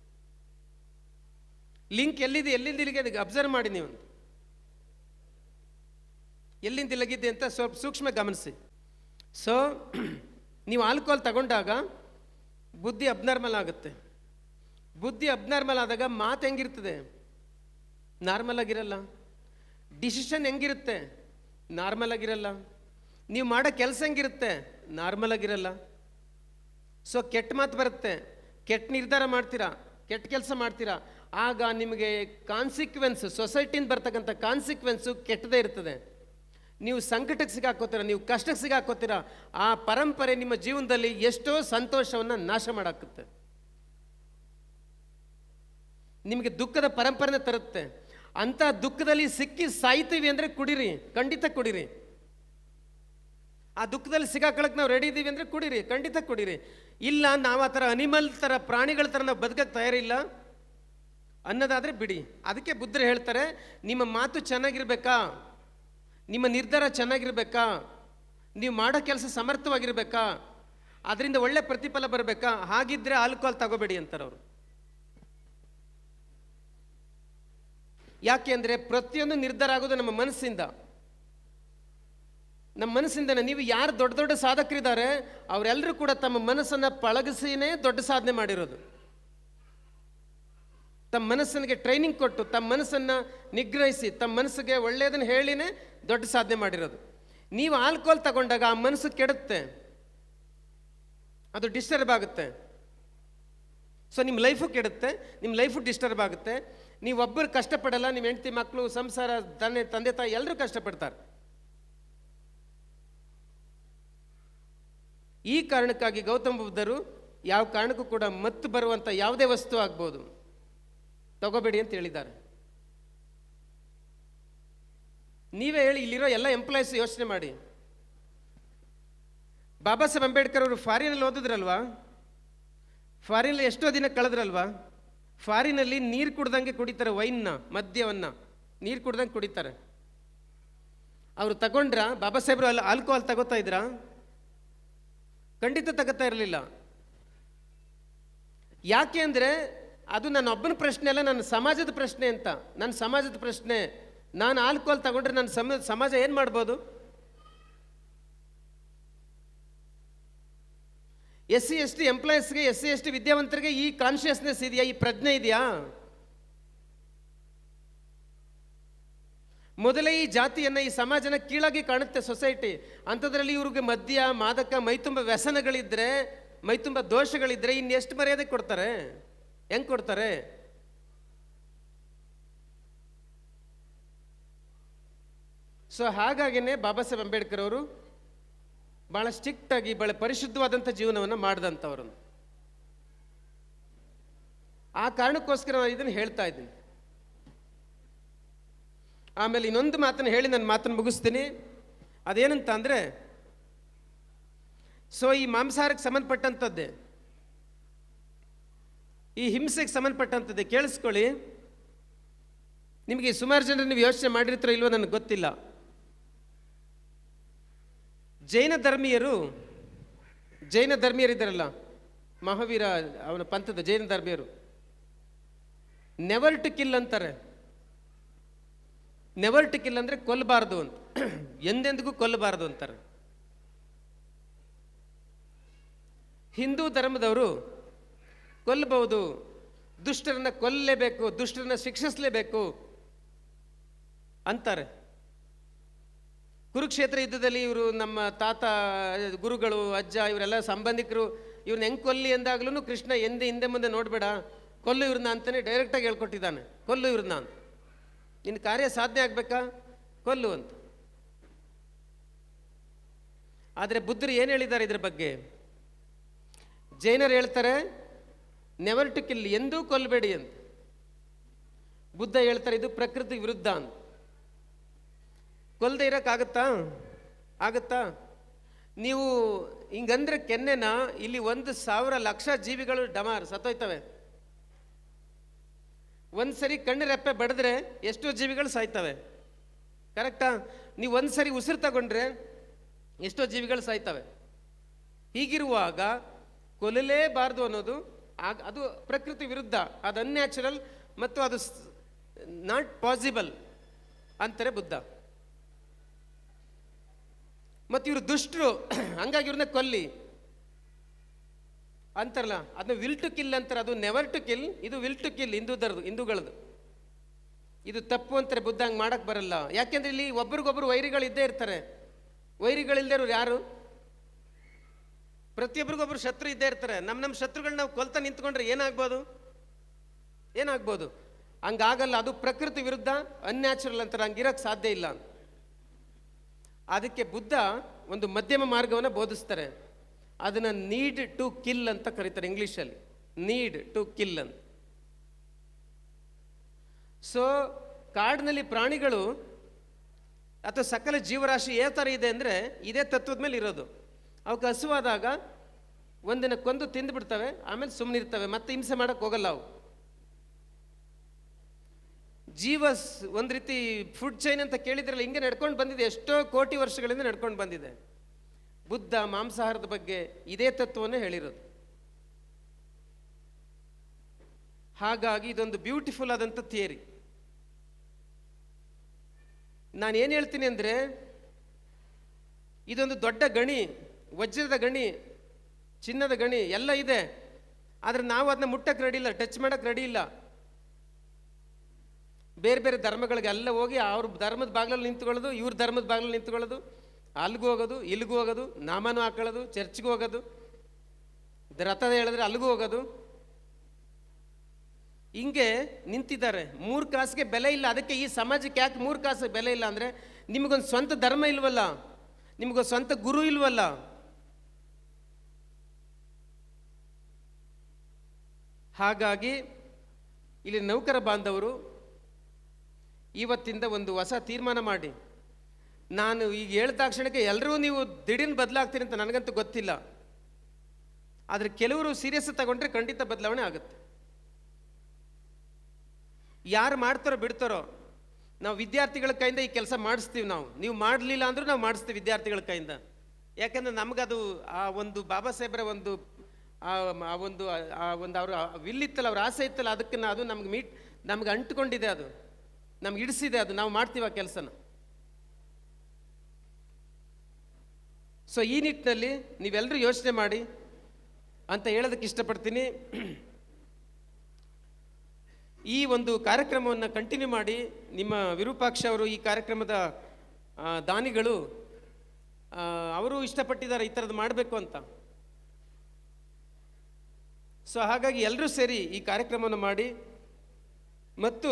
ಲಿಂಕ್ ಎಲ್ಲಿದೆ, ಎಲ್ಲಿಂದ ಇಲ್ಲಿಗೆ ಅಬ್ಸರ್ವ್ ಮಾಡಿ. ನೀವು ಎಲ್ಲಿಂದ ಇಲ್ಲಿಗಿದೆ ಅಂತ ಸ್ವಲ್ಪ ಸೂಕ್ಷ್ಮ ಗಮನಿಸಿ. ಸೊ ನೀವು ಆಲ್ಕೋಹಾಲ್ ತಗೊಂಡಾಗ ಬುದ್ಧಿ ಅಬ್ನಾರ್ಮಲ್ ಆಗುತ್ತೆ. ಬುದ್ಧಿ ಅಬ್ನಾರ್ಮಲ್ ಆದಾಗ ಮಾತು ಹೆಂಗಿರ್ತದೆ? ನಾರ್ಮಲ್ ಆಗಿರಲ್ಲ. ಡಿಸಿಷನ್ ಹೆಂಗಿರುತ್ತೆ? ನಾರ್ಮಲ್ ಆಗಿರಲ್ಲ. ನೀವು ಮಾಡೋ ಕೆಲಸ ಹೆಂಗಿರುತ್ತೆ? ನಾರ್ಮಲ್ ಆಗಿರಲ್ಲ. ಸೊ ಕೆಟ್ಟ ಮಾತು ಬರುತ್ತೆ, ಕೆಟ್ಟ ನಿರ್ಧಾರ ಮಾಡ್ತೀರಾ, ಕೆಟ್ಟ ಕೆಲಸ ಮಾಡ್ತೀರಾ. ಆಗ ನಿಮಗೆ ಕಾನ್ಸಿಕ್ವೆನ್ಸ್, ಸೊಸೈಟಿಯಿಂದ ಬರ್ತಕ್ಕಂಥ ಕಾನ್ಸಿಕ್ವೆನ್ಸು ಕೆಟ್ಟದೇ ಇರ್ತದೆ. ನೀವು ಸಂಕಟಕ್ಕೆ ಸಿಗಾಕೋತೀರ, ನೀವು ಕಷ್ಟಕ್ಕೆ ಸಿಗಾಕೋತೀರ. ಆ ಪರಂಪರೆ ನಿಮ್ಮ ಜೀವನದಲ್ಲಿ ಎಷ್ಟೋ ಸಂತೋಷವನ್ನು ನಾಶ ಮಾಡಾಕುತ್ತೆ. ನಿಮಗೆ ದುಃಖದ ಪರಂಪರೆನೇ ತರುತ್ತೆ. ಅಂಥ ದುಃಖದಲ್ಲಿ ಸಿಕ್ಕಿ ಸಾಯ್ತೀವಿ ಅಂದರೆ ಕುಡಿರಿ, ಖಂಡಿತ ಕುಡಿರಿ. ಆ ದುಃಖದಲ್ಲಿ ಸಿಗಾಕೊಳ್ಳಕ್ಕೆ ನಾವು ರೆಡಿ ಇದ್ದೀವಿ ಅಂದರೆ ಕುಡಿರಿ, ಖಂಡಿತ ಕುಡಿರಿ. ಇಲ್ಲ, ನಾವು ಆ ಥರ ಅನಿಮಲ್ ಥರ, ಪ್ರಾಣಿಗಳ ಥರ ನಾವು ಬದುಕಕ್ಕೆ ತಯಾರಿಲ್ಲ ಅನ್ನೋದಾದರೆ ಬಿಡಿ. ಅದಕ್ಕೆ ಬುದ್ಧರು ಹೇಳ್ತಾರೆ, ನಿಮ್ಮ ಮಾತು ಚೆನ್ನಾಗಿರ್ಬೇಕಾ, ನಿಮ್ಮ ನಿರ್ಧಾರ ಚೆನ್ನಾಗಿರ್ಬೇಕಾ, ನೀವು ಮಾಡೋ ಕೆಲಸ ಸಮರ್ಥವಾಗಿರ್ಬೇಕಾ, ಅದರಿಂದ ಒಳ್ಳೆ ಪ್ರತಿಫಲ ಬರಬೇಕಾ, ಹಾಗಿದ್ರೆ ಆಲ್ಕೋಹಾಲ್ ತಗೋಬೇಡಿ ಅಂತಾರೆ ಅವರು. ಯಾಕೆ ಅಂದರೆ ಪ್ರತಿಯೊಂದು ನಿರ್ಧಾರ ಆಗೋದು ನಮ್ಮ ಮನಸ್ಸಿಂದ. ನಮ್ಮ ಮನಸ್ಸಿಂದನೇ. ನೀವು ಯಾರು ದೊಡ್ಡ ದೊಡ್ಡ ಸಾಧಕರಿದ್ದಾರೆ ಅವರೆಲ್ಲರೂ ಕೂಡ ತಮ್ಮ ಮನಸ್ಸನ್ನು ಪಳಗಿಸಿನೇ ದೊಡ್ಡ ಸಾಧನೆ ಮಾಡಿರೋದು. ತಮ್ಮ ಮನಸ್ಸಿಗೆ ಟ್ರೈನಿಂಗ್ ಕೊಟ್ಟು, ತಮ್ಮ ಮನಸ್ಸನ್ನು ನಿಗ್ರಹಿಸಿ, ತಮ್ಮ ಮನಸ್ಸಿಗೆ ಒಳ್ಳೆಯದನ್ನು ಹೇಳಿನೇ ದೊಡ್ಡ ಸಾಧನೆ ಮಾಡಿರೋದು. ನೀವು ಆಲ್ಕೋಹಾಲ್ ತಗೊಂಡಾಗ ಆ ಮನಸ್ಸು ಕೆಡುತ್ತೆ, ಅದು ಡಿಸ್ಟರ್ಬ್ ಆಗುತ್ತೆ. ಸೊ ನಿಮ್ಮ ಲೈಫು ಕೆಡುತ್ತೆ, ನಿಮ್ಮ ಲೈಫು ಡಿಸ್ಟರ್ಬ್ ಆಗುತ್ತೆ. ನೀವು ಒಬ್ಬರು ಕಷ್ಟಪಡಲ್ಲ, ನಿಮ್ಮ ಹೆಂಡತಿ ಮಕ್ಕಳು ಸಂಸಾರ ತಂದೆ ತಾಯಿ ಎಲ್ಲರೂ ಕಷ್ಟಪಡ್ತಾರೆ. ಈ ಕಾರಣಕ್ಕಾಗಿ ಗೌತಮ ಬುದ್ಧರು ಯಾವ ಕಾರಣಕ್ಕೂ ಕೂಡ ಮತ್ತು ಬರುವಂಥ ಯಾವುದೇ ವಸ್ತು ಆಗ್ಬೋದು ತಗೋಬೇಡಿ ಅಂತ ಹೇಳಿದ್ದಾರೆ. ನೀವೇ ಹೇಳಿ, ಇಲ್ಲಿರೋ ಎಲ್ಲ ಎಂಪ್ಲಾಯೀಸ್ ಯೋಚನೆ ಮಾಡಿ. ಬಾಬಾ ಸಾಹೇಬ್ ಅಂಬೇಡ್ಕರ್ ಅವರು ಫಾರಿನಲ್ಲಿ ಓದಿದ್ರಲ್ವಾ, ಫಾರಿನಲ್ಲಿ ಎಷ್ಟೋ ದಿನ ಕಳೆದ್ರಲ್ವಾ. ಫಾರಿನಲ್ಲಿ ನೀರು ಕುಡ್ದಂಗೆ ಕುಡಿತಾರೆ, ವೈನ್ನ, ಮದ್ಯವನ್ನು ನೀರು ಕುಡ್ದಂಗೆ ಕುಡಿತಾರೆ. ಅವರು ತಗೊಂಡ್ರ ಬಾಬಾ ಸಾಹೇಬ್ರು ಆಲ್ಕೋಹಾಲ್ ತಗೋತಾ ಇದ್ರಾ? ಖಂಡಿತ ತಗೋತಾ ಇರಲಿಲ್ಲ. ಯಾಕೆ ಅಂದರೆ ಅದು ನನ್ನ ಒಬ್ಬನ ಪ್ರಶ್ನೆ ಅಲ್ಲ, ನನ್ನ ಸಮಾಜದ ಪ್ರಶ್ನೆ ಅಂತ. ನನ್ನ ಸಮಾಜದ ಪ್ರಶ್ನೆ. ನಾನು ಆಲ್ಕೋಹಾಲ್ ತಗೊಂಡ್ರೆ ನನ್ನ ಸಮಾಜ ಏನು ಮಾಡ್ಬೋದು? SC ST ಎಂಪ್ಲಾಯೀಸ್ಗೆ, SC ST ವಿದ್ಯಾವಂತರಿಗೆ ಈ ಕಾನ್ಷಿಯಸ್ನೆಸ್ ಇದೆಯಾ? ಈ ಪ್ರಜ್ಞೆ ಇದೆಯಾ? ಮೊದಲೇ ಈ ಜಾತಿಯನ್ನು, ಈ ಸಮಾಜನ ಕೀಳಾಗಿ ಕಾಣುತ್ತೆ ಸೊಸೈಟಿ. ಅಂಥದ್ರಲ್ಲಿ ಇವ್ರಿಗೆ ಮದ್ಯ, ಮಾದಕ, ಮೈತುಂಬ ವ್ಯಸನಗಳಿದ್ರೆ, ಮೈತುಂಬ ದೋಷಗಳಿದ್ರೆ ಇನ್ನೆಷ್ಟು ಮರ್ಯಾದೆ ಕೊಡ್ತಾರೆ? ಹೆಂಗೆ ಕೊಡ್ತಾರೆ? ಸೊ ಹಾಗಾಗಿನೇ ಬಾಬಾ ಸಾಹೇಬ್ ಅಂಬೇಡ್ಕರ್ ಅವರು ಭಾಳ ಸ್ಟ್ರಿಕ್ಟಾಗಿ, ಭಾಳ ಪರಿಶುದ್ಧವಾದಂಥ ಜೀವನವನ್ನು ಮಾಡಿದಂಥವ್ರು. ಆ ಕಾರಣಕ್ಕೋಸ್ಕರ ನಾನು ಇದನ್ನು ಹೇಳ್ತಾ ಇದ್ದೀನಿ. ಆಮೇಲೆ ಇನ್ನೊಂದು ಮಾತನ್ನು ಹೇಳಿ ನನ್ನ ಮಾತನ್ನು ಮುಗಿಸ್ತೀನಿ. ಅದೇನಂತ ಅಂದರೆ, ಸೊ ಈ ಮಾಂಸಾಹಾರಕ್ಕೆ ಸಂಬಂಧಪಟ್ಟಂಥದ್ದೇ, ಈ ಹಿಂಸೆಗೆ ಸಂಬಂಧಪಟ್ಟಂಥದ್ದೇ. ಕೇಳಿಸ್ಕೊಳ್ಳಿ, ನಿಮಗೆ ಸುಮಾರು ಜನರು ನೀವು ಯೋಚನೆ ಮಾಡಿರ್ತೀರೋ ಇಲ್ವೋ ನನಗೆ ಗೊತ್ತಿಲ್ಲ. ಜೈನ ಧರ್ಮೀಯರಿದ್ದಾರಲ್ಲ, ಮಹಾವೀರ ಅವನ ಪಂಥದ ಜೈನ ಧರ್ಮೀಯರು ನೆವರ್ ಟು ಕಿಲ್ ಅಂತಾರೆ. ನೆವರ್ ಟು ಕಿಲ್ ಅಂದರೆ ಕೊಲ್ಲಬಾರ್ದು ಅಂತ, ಎಂದೆಂದಿಗೂ ಕೊಲ್ಲಬಾರ್ದು ಅಂತಾರೆ. ಹಿಂದೂ ಧರ್ಮದವರು ಕೊಲ್ಲಬಹುದು, ದುಷ್ಟರನ್ನ ಕೊಲ್ಲಲೇಬೇಕು, ದುಷ್ಟರನ್ನ ಶಿಕ್ಷಿಸಲೇಬೇಕು ಅಂತಾರೆ. ಕುರುಕ್ಷೇತ್ರ ಯುದ್ಧದಲ್ಲಿ ಇವರು ನಮ್ಮ ತಾತ, ಗುರುಗಳು, ಅಜ್ಜ, ಇವರೆಲ್ಲ ಸಂಬಂಧಿಕರು ಇವ್ರನ್ನ ಹೆಂಗೆ ಕೊಲ್ಲಿ ಎಂದಾಗ್ಲೂ ಕೃಷ್ಣ ಹಿಂದೆ ಮುಂದೆ ನೋಡಬೇಡ, ಕೊಲ್ಲು ಇವ್ರನ್ನ ಅಂತಲೇ ಡೈರೆಕ್ಟಾಗಿ ಹೇಳ್ಕೊಟ್ಟಿದ್ದಾನೆ. ಕೊಲ್ಲು ಇವ್ರನ್ನ ಅಂತ, ನಿನ್ನ ಕಾರ್ಯ ಸಾಧನೆ ಆಗಬೇಕಾ, ಕೊಲ್ಲು ಅಂತ. ಆದರೆ ಬುದ್ಧರು ಏನು ಹೇಳಿದ್ದಾರೆ ಇದ್ರ ಬಗ್ಗೆ? ಜೈನರು ಹೇಳ್ತಾರೆ ನೆವರ್ ಟು ಕಿಲ್, ಎಂದೂ ಕೊಲ್ಲಬೇಡಿ ಅಂತ. ಬುದ್ಧ ಹೇಳ್ತಾರೆ ಇದು ಪ್ರಕೃತಿ ವಿರುದ್ಧ ಅಂತ. ಕೊಲ್ಲದೆ ಇರೋಕ್ಕಾಗತ್ತಾ? ಆಗುತ್ತಾ? ನೀವು ಹಿಂಗಂದ್ರೆ ಕೆನ್ನೆನ ಇಲ್ಲಿ 1,000 ಲಕ್ಷ ಜೀವಿಗಳು ಡಮಾರ್ ಸತ್ತೋಯ್ತವೆ. ಒಂದ್ಸರಿ ಕಣ್ಣು ರೆಪ್ಪೆ ಬಡಿದ್ರೆ ಎಷ್ಟೋ ಜೀವಿಗಳು ಸಾಯ್ತವೆ. ಕರೆಕ್ಟಾ? ನೀವು ಒಂದ್ಸರಿ ಉಸಿರು ತಗೊಂಡ್ರೆ ಎಷ್ಟೋ ಜೀವಿಗಳು ಸಾಯ್ತವೆ. ಹೀಗಿರುವಾಗ ಕೊಲ್ಲಲೇಬಾರ್ದು ಅನ್ನೋದು ಅದು ಪ್ರಕೃತಿ ವಿರುದ್ಧ, ಅದು ಅನ್ಯಾಚುರಲ್ ಮತ್ತು ಅದು ನಾಟ್ ಪಾಸಿಬಲ್ ಅಂತಾರೆ ಬುದ್ಧ. ಮತ್ತು ಇವರು ದುಷ್ಟರು, ಹಂಗಾಗಿ ಇವ್ರನ್ನ ಕೊಲ್ಲಿ ಅಂತಾರಲ್ಲ, ಅದನ್ನ ವಿಲ್ ಟು ಕಿಲ್ ಅಂತಾರೆ. ಅದು ನೆವರ್ ಟು ಕಿಲ್, ಇದು ವಿಲ್ ಟು ಕಿಲ್ ಹಿಂದೂಗಳದು. ಇದು ತಪ್ಪು ಅಂತಾರೆ. ಬುದ್ಧ ಹಂಗೆ ಮಾಡಕ್ಕೆ ಬರಲ್ಲ. ಯಾಕೆಂದ್ರೆ ಇಲ್ಲಿ ಒಬ್ರಿಗೊಬ್ರು ವೈರಿಗಳು ಇದ್ದೇ ಇರ್ತಾರೆ. ವೈರಿಗಳಿಲ್ಲದೆ ಇರೋರು ಯಾರು? ಪ್ರತಿಯೊಬ್ಬರಿಗೊಬ್ರು ಶತ್ರು ಇದ್ದೇ ಇರ್ತಾರೆ. ನಮ್ಮ ಶತ್ರುಗಳನ್ನ ನಾವು ಕೊಲ್ತಾ ನಿಂತ್ಕೊಂಡ್ರೆ ಏನಾಗ್ಬೋದು? ಹಂಗಾಗಲ್ಲ. ಅದು ಪ್ರಕೃತಿ ವಿರುದ್ಧ, ಅನ್ಯಾಚುರಲ್ ಅಂತಾರೆ. ಹಂಗಿರಕ್ಕೆ ಸಾಧ್ಯ ಇಲ್ಲ. ಅದಕ್ಕೆ ಬುದ್ಧ ಒಂದು ಮಧ್ಯಮ ಮಾರ್ಗವನ್ನು ಬೋಧಿಸ್ತಾರೆ. ಅದನ್ನು ನೀಡ್ ಟು ಕಿಲ್ ಅಂತ ಕರೀತಾರೆ ಇಂಗ್ಲೀಷಲ್ಲಿ, ನೀಡ್ ಟು ಕಿಲ್ ಅಂತ. ಸೊ ಕಾಡಿನಲ್ಲಿ ಪ್ರಾಣಿಗಳು ಅಥವಾ ಸಕಲ ಜೀವರಾಶಿ ಯಾವ ಥರ ಇದೆ ಅಂದರೆ ಇದೇ ತತ್ವದ ಮೇಲೆ ಇರೋದು. ಅವಕ್ಕೆ ಹಸುವಾದಾಗ ಒಂದಿನ ಕೊಂದು ತಿಂದುಬಿಡ್ತವೆ, ಆಮೇಲೆ ಸುಮ್ಮನಿರ್ತವೆ, ಮತ್ತೆ ಹಿಂಸೆ ಮಾಡೋಕ್ಕೆ ಹೋಗಲ್ಲ ಅವು. ಒಂದು ರೀತಿ ಫುಡ್ ಚೈನ್ ಅಂತ ಕೇಳಿದ್ರಲ್ಲ, ಹಿಂಗೆ ನಡ್ಕೊಂಡು ಬಂದಿದೆ, ಎಷ್ಟೋ ಕೋಟಿ ವರ್ಷಗಳಿಂದ ನಡ್ಕೊಂಡು ಬಂದಿದೆ. ಬುದ್ಧ ಮಾಂಸಾಹಾರದ ಬಗ್ಗೆ ಇದೇ ತತ್ವವನ್ನು ಹೇಳಿರೋದು. ಹಾಗಾಗಿ ಇದೊಂದು ಬ್ಯೂಟಿಫುಲ್ ಆದಂಥ ಥಿಯರಿ. ನಾನು ಏನು ಹೇಳ್ತೀನಿ ಅಂದರೆ, ಇದೊಂದು ದೊಡ್ಡ ಗಣಿ, ವಜ್ರದ ಗಣಿ, ಚಿನ್ನದ ಗಣಿ ಎಲ್ಲ ಇದೆ. ಆದರೆ ನಾವು ಅದನ್ನ ಮುಟ್ಟಕ್ಕೆ ರೆಡಿ ಇಲ್ಲ, ಟಚ್ ಮಾಡೋಕ್ಕೆ ರೆಡಿ ಇಲ್ಲ. ಬೇರೆ ಬೇರೆ ಧರ್ಮಗಳಿಗೆಲ್ಲ ಹೋಗಿ ಅವ್ರ ಧರ್ಮದ ಬಾಗಿಲಲ್ಲಿ ನಿಂತ್ಕೊಳ್ಳೋದು, ಇವ್ರ ಧರ್ಮದ ಬಾಗಿಲಲ್ಲಿ ನಿಂತ್ಕೊಳ್ಳೋದು, ಅಲ್ಲಿಗೂ ಹೋಗೋದು, ಇಲ್ಲಿಗೂ ಹೋಗೋದು, ನಾಮನೂ ಹಾಕೊಳ್ಳೋದು, ಚರ್ಚ್ಗೂ ಹೋಗೋದು, ರಥದ ಹೇಳಿದ್ರೆ ಅಲ್ಲಿಗೂ ಹೋಗೋದು, ಹಿಂಗೆ ನಿಂತಿದ್ದಾರೆ. 3 ಕಾಸಿಗೆ ಬೆಲೆ ಇಲ್ಲ. ಅದಕ್ಕೆ ಈ ಸಮಾಜಕ್ಕೆ ಯಾಕೆ 3 ಕಾಸಿಗೆ ಬೆಲೆ ಇಲ್ಲ ಅಂದರೆ, ನಿಮಗೊಂದು ಸ್ವಂತ ಧರ್ಮ ಇಲ್ವಲ್ಲ, ನಿಮಗೊಂದು ಸ್ವಂತ ಗುರು ಇಲ್ವಲ್ಲ. ಹಾಗಾಗಿ ಇಲ್ಲಿ ನೌಕರ ಬಾಂಧವರು ಇವತ್ತಿಂದ ಒಂದು ಹೊಸ ತೀರ್ಮಾನ ಮಾಡಿ, ನಾನು ಈಗ ಹೇಳಿದ ತಕ್ಷಣಕ್ಕೆ ಎಲ್ಲರೂ ನೀವು ದಿಢೀರ್ನ ಬದಲಾಗ್ತೀರಿ ಅಂತ ನನಗಂತೂ ಗೊತ್ತಿಲ್ಲ. ಆದರೆ ಕೆಲವರು ಸೀರಿಯಸ್ ತಗೊಂಡ್ರೆ ಖಂಡಿತ ಬದಲಾವಣೆ ಆಗುತ್ತೆ. ಯಾರು ಮಾಡ್ತಾರೋ ಬಿಡ್ತಾರೋ, ನಾವು ವಿದ್ಯಾರ್ಥಿಗಳ ಕೈಯಿಂದ ಈ ಕೆಲಸ ಮಾಡಿಸ್ತೀವಿ. ನೀವು ಮಾಡಲಿಲ್ಲ ಅಂದರೂ ನಾವು ಮಾಡಿಸ್ತೀವಿ ವಿದ್ಯಾರ್ಥಿಗಳ ಕೈಯಿಂದ. ಯಾಕೆಂದರೆ ನಮಗದು ಆ ಒಂದು ಬಾಬಾ ಸಾಹೇಬ್ರ ಒಂದು ಅವ್ರ ವಿಲ್ ಇತ್ತಲ್ಲ, ಅವ್ರ ಆಸೆ ಇತ್ತಲ್ಲ, ಅದಕ್ಕೆ ಅದು ನಮ್ಗೆ ಅಂಟ್ಕೊಂಡಿದೆ, ಅದು ನಮ್ಗೆ ಹಿಡಿಸಿದೆ, ಅದು ನಾವು ಮಾಡ್ತೀವಿ ಆ ಕೆಲಸನ. ಸೊ ಈ ನಿಟ್ಟಿನಲ್ಲಿ ನೀವೆಲ್ಲರೂ ಯೋಚನೆ ಮಾಡಿ ಅಂತ ಹೇಳೋದಕ್ಕೆ ಇಷ್ಟಪಡ್ತೀನಿ. ಈ ಒಂದು ಕಾರ್ಯಕ್ರಮವನ್ನು ಕಂಟಿನ್ಯೂ ಮಾಡಿ. ನಿಮ್ಮ ವಿರೂಪಾಕ್ಷ ಅವರು ಈ ಕಾರ್ಯಕ್ರಮದ ದಾನಿಗಳು, ಅವರು ಇಷ್ಟಪಟ್ಟಿದ್ದಾರೆ ಈ ಥರದ್ದು ಮಾಡಬೇಕು ಅಂತ. ಸೊ ಹಾಗಾಗಿ ಎಲ್ಲರೂ ಸೇರಿ ಈ ಕಾರ್ಯಕ್ರಮವನ್ನು ಮಾಡಿ, ಮತ್ತು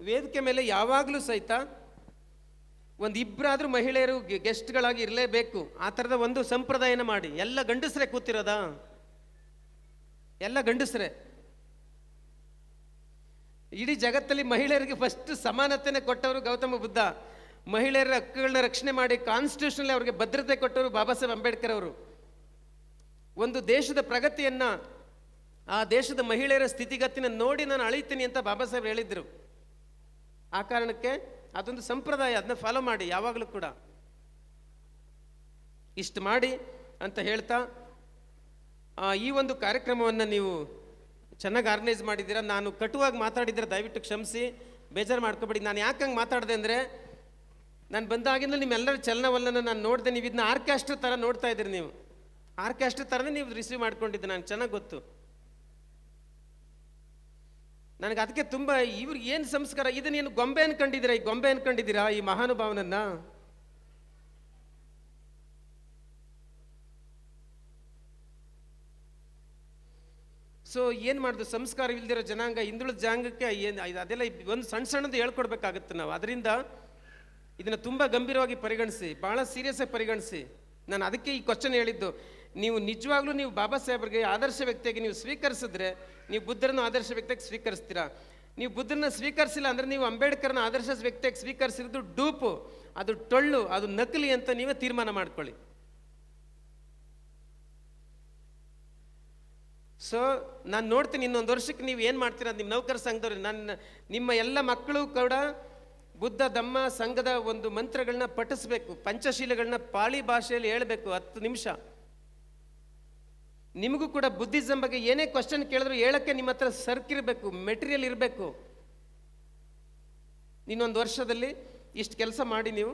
ವೇದಿಕೆ ಮೇಲೆ ಯಾವಾಗಲೂ ಸಹಿತ ಒಂದು ಇಬ್ಬರಾದರೂ ಮಹಿಳೆಯರು ಗೆಸ್ಟ್ಗಳಾಗಿ ಇರಲೇಬೇಕು. ಆ ಥರದ ಒಂದು ಸಂಪ್ರದಾಯನ ಮಾಡಿ. ಎಲ್ಲ ಗಂಡಸರೇ ಕೂತಿರೋದಾ? ಎಲ್ಲ ಗಂಡಸರೇ. ಇಡೀ ಜಗತ್ತಲ್ಲಿ ಮಹಿಳೆಯರಿಗೆ ಫಸ್ಟ್ ಸಮಾನತೆನೇ ಕೊಟ್ಟವರು ಗೌತಮ ಬುದ್ಧ. ಮಹಿಳೆಯರ ಹಕ್ಕುಗಳನ್ನ ರಕ್ಷಣೆ ಮಾಡಿ ಕಾನ್ಸ್ಟಿಟ್ಯೂಷನಲ್ಲಿ ಅವರಿಗೆ ಭದ್ರತೆ ಕೊಟ್ಟವರು ಬಾಬಾ ಸಾಹೇಬ್ ಅಂಬೇಡ್ಕರ್ ಅವರು. ಒಂದು ದೇಶದ ಪ್ರಗತಿಯನ್ನು, ಆ ದೇಶದ ಮಹಿಳೆಯರ ಸ್ಥಿತಿಗತಿನ ನೋಡಿ ನಾನು ಅಳಿತೀನಿ ಅಂತ ಬಾಬಾ ಸಾಹೇಬ್ ಹೇಳಿದ್ರು. ಆ ಕಾರಣಕ್ಕೆ ಅದೊಂದು ಸಂಪ್ರದಾಯ, ಅದನ್ನ ಫಾಲೋ ಮಾಡಿ ಯಾವಾಗಲೂ ಕೂಡ. ಇಷ್ಟು ಮಾಡಿ ಅಂತ ಹೇಳ್ತಾ, ಈ ಒಂದು ಕಾರ್ಯಕ್ರಮವನ್ನು ನೀವು ಚೆನ್ನಾಗಿ ಆರ್ಗನೈಸ್ ಮಾಡಿದ್ದೀರಾ. ನಾನು ಕಟುವಾಗಿ ಮಾತಾಡಿದ್ರೆ ದಯವಿಟ್ಟು ಕ್ಷಮಿಸಿ, ಬೇಜಾರು ಮಾಡ್ಕೊಬೇಡಿ. ನಾನು ಯಾಕೆ ಹಂಗೆ ಮಾತಾಡಿದೆ ಅಂದರೆ, ನಾನು ಬಂದಾಗಿಂದ ನಿಮ್ಮೆಲ್ಲರ ಚಲನವಲನ ನಾನು ನೋಡಿದೆ. ನೀವು ಇದನ್ನ ಆರ್ಕೆಸ್ಟ್ರಾ ಥರ ನೋಡ್ತಾ ಇದ್ದೀರಿ. ನೀವು ಆರ್ಕೆಸ್ಟ್ರಾ ಥರನೇ ನೀವು ರಿಸೀವ್ ಮಾಡ್ಕೊಂಡಿದ್ದೆ, ನನಗೆ ಚೆನ್ನಾಗಿ ಗೊತ್ತು. ನನಗೆ ಅದಕ್ಕೆ ತುಂಬ, ಇವ್ರಿಗೆ ಏನು ಸಂಸ್ಕಾರ, ಇದನ್ನೇನು ಗೊಂಬೆ ಅನ್ಕೊಂಡಿದ್ದೀರಾ? ಈ ಗೊಂಬೆ ಅನ್ಕೊಂಡಿದ್ದೀರಾ ಈ ಮಹಾನುಭಾವನನ್ನ? ಸೊ ಏನು ಮಾಡೋದು? ಸಂಸ್ಕಾರವಿಲ್ದಿರೋ ಜನಾಂಗ, ಹಿಂದುಳಿದ ಜನಾಂಗಕ್ಕೆ ಏನು ಅದೆಲ್ಲ ಒಂದು ಸಣ್ಣ ಸಣ್ಣದು ಹೇಳ್ಕೊಡ್ಬೇಕಾಗತ್ತೆ ನಾವು. ಅದರಿಂದ ಇದನ್ನು ತುಂಬ ಗಂಭೀರವಾಗಿ ಪರಿಗಣಿಸಿ, ಭಾಳ ಸೀರಿಯಸ್ ಆಗಿ ಪರಿಗಣಿಸಿ. ನಾನು ಅದಕ್ಕೆ ಈ ಕ್ವಶನ್ ಹೇಳಿದ್ದು. ನೀವು ನಿಜವಾಗ್ಲೂ ನೀವು ಬಾಬಾ ಸಾಹೇಬ್ರಿಗೆ ಆದರ್ಶ ವ್ಯಕ್ತಿಯಾಗಿ ನೀವು ಸ್ವೀಕರಿಸಿದ್ರೆ, ನೀವು ಬುದ್ಧರನ್ನು ಆದರ್ಶ ವ್ಯಕ್ತಿಯಾಗಿ ಸ್ವೀಕರಿಸ್ತೀರಾ. ನೀವು ಬುದ್ಧರನ್ನ ಸ್ವೀಕರಿಸಿಲ್ಲ ಅಂದರೆ ನೀವು ಅಂಬೇಡ್ಕರ್ನ ಆದರ್ಶ ವ್ಯಕ್ತಿಯಾಗಿ ಸ್ವೀಕರಿಸಿರೋದು ಡೂಪು, ಅದು ಟೊಳ್ಳು, ಅದು ನಕಲಿ ಅಂತ ನೀವೇ ತೀರ್ಮಾನ ಮಾಡ್ಕೊಳ್ಳಿ. ಸೊ ನಾನು ನೋಡ್ತೀನಿ ಇನ್ನೊಂದು ವರ್ಷಕ್ಕೆ ನೀವು ಏನು ಮಾಡ್ತೀರಾ. ನಿಮ್ಮ ನೌಕರ ಸಂಘದವ್ರು, ನಿಮ್ಮ ಎಲ್ಲ ಮಕ್ಕಳು ಕೂಡ ಬುದ್ಧ ಧಮ್ಮ ಸಂಘದ ಒಂದು ಮಂತ್ರಗಳನ್ನ ಪಠಿಸ್ಬೇಕು, ಪಂಚಶೀಲಗಳನ್ನ ಪಾಳಿ ಭಾಷೆಯಲ್ಲಿ ಹೇಳಬೇಕು 10 ನಿಮಿಷ. ನಿಮಗೂ ಕೂಡ ಬುದ್ಧಿಸಮ್ ಬಗ್ಗೆ ಏನೇ ಕ್ವಶನ್ ಕೇಳಿದ್ರು ಹೇಳಕ್ಕೆ ನಿಮ್ಮ ಹತ್ರ ಸರ್ಕಿರಬೇಕು, ಮೆಟೀರಿಯಲ್ ಇರಬೇಕು. ಇನ್ನೊಂದು ವರ್ಷದಲ್ಲಿ ಇಷ್ಟು ಕೆಲಸ ಮಾಡಿ ನೀವು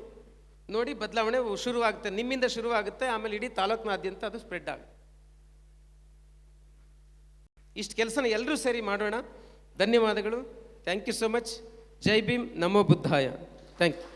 ನೋಡಿ, ಬದಲಾವಣೆ ಶುರುವಾಗುತ್ತೆ, ನಿಮ್ಮಿಂದ ಶುರುವಾಗುತ್ತೆ. ಆಮೇಲೆ ಇಡೀ ತಾಲೂಕಿನಾದ್ಯಂತ ಅದು ಸ್ಪ್ರೆಡ್ ಆಗುತ್ತೆ. ಇಷ್ಟು ಕೆಲಸನ ಎಲ್ಲರೂ ಸೇರಿ ಮಾಡೋಣ. ಧನ್ಯವಾದಗಳು. Thank you so much. ಜೈ ಭೀಮ್, ನಮೋ ಬುದ್ಧಾಯ. Thank you.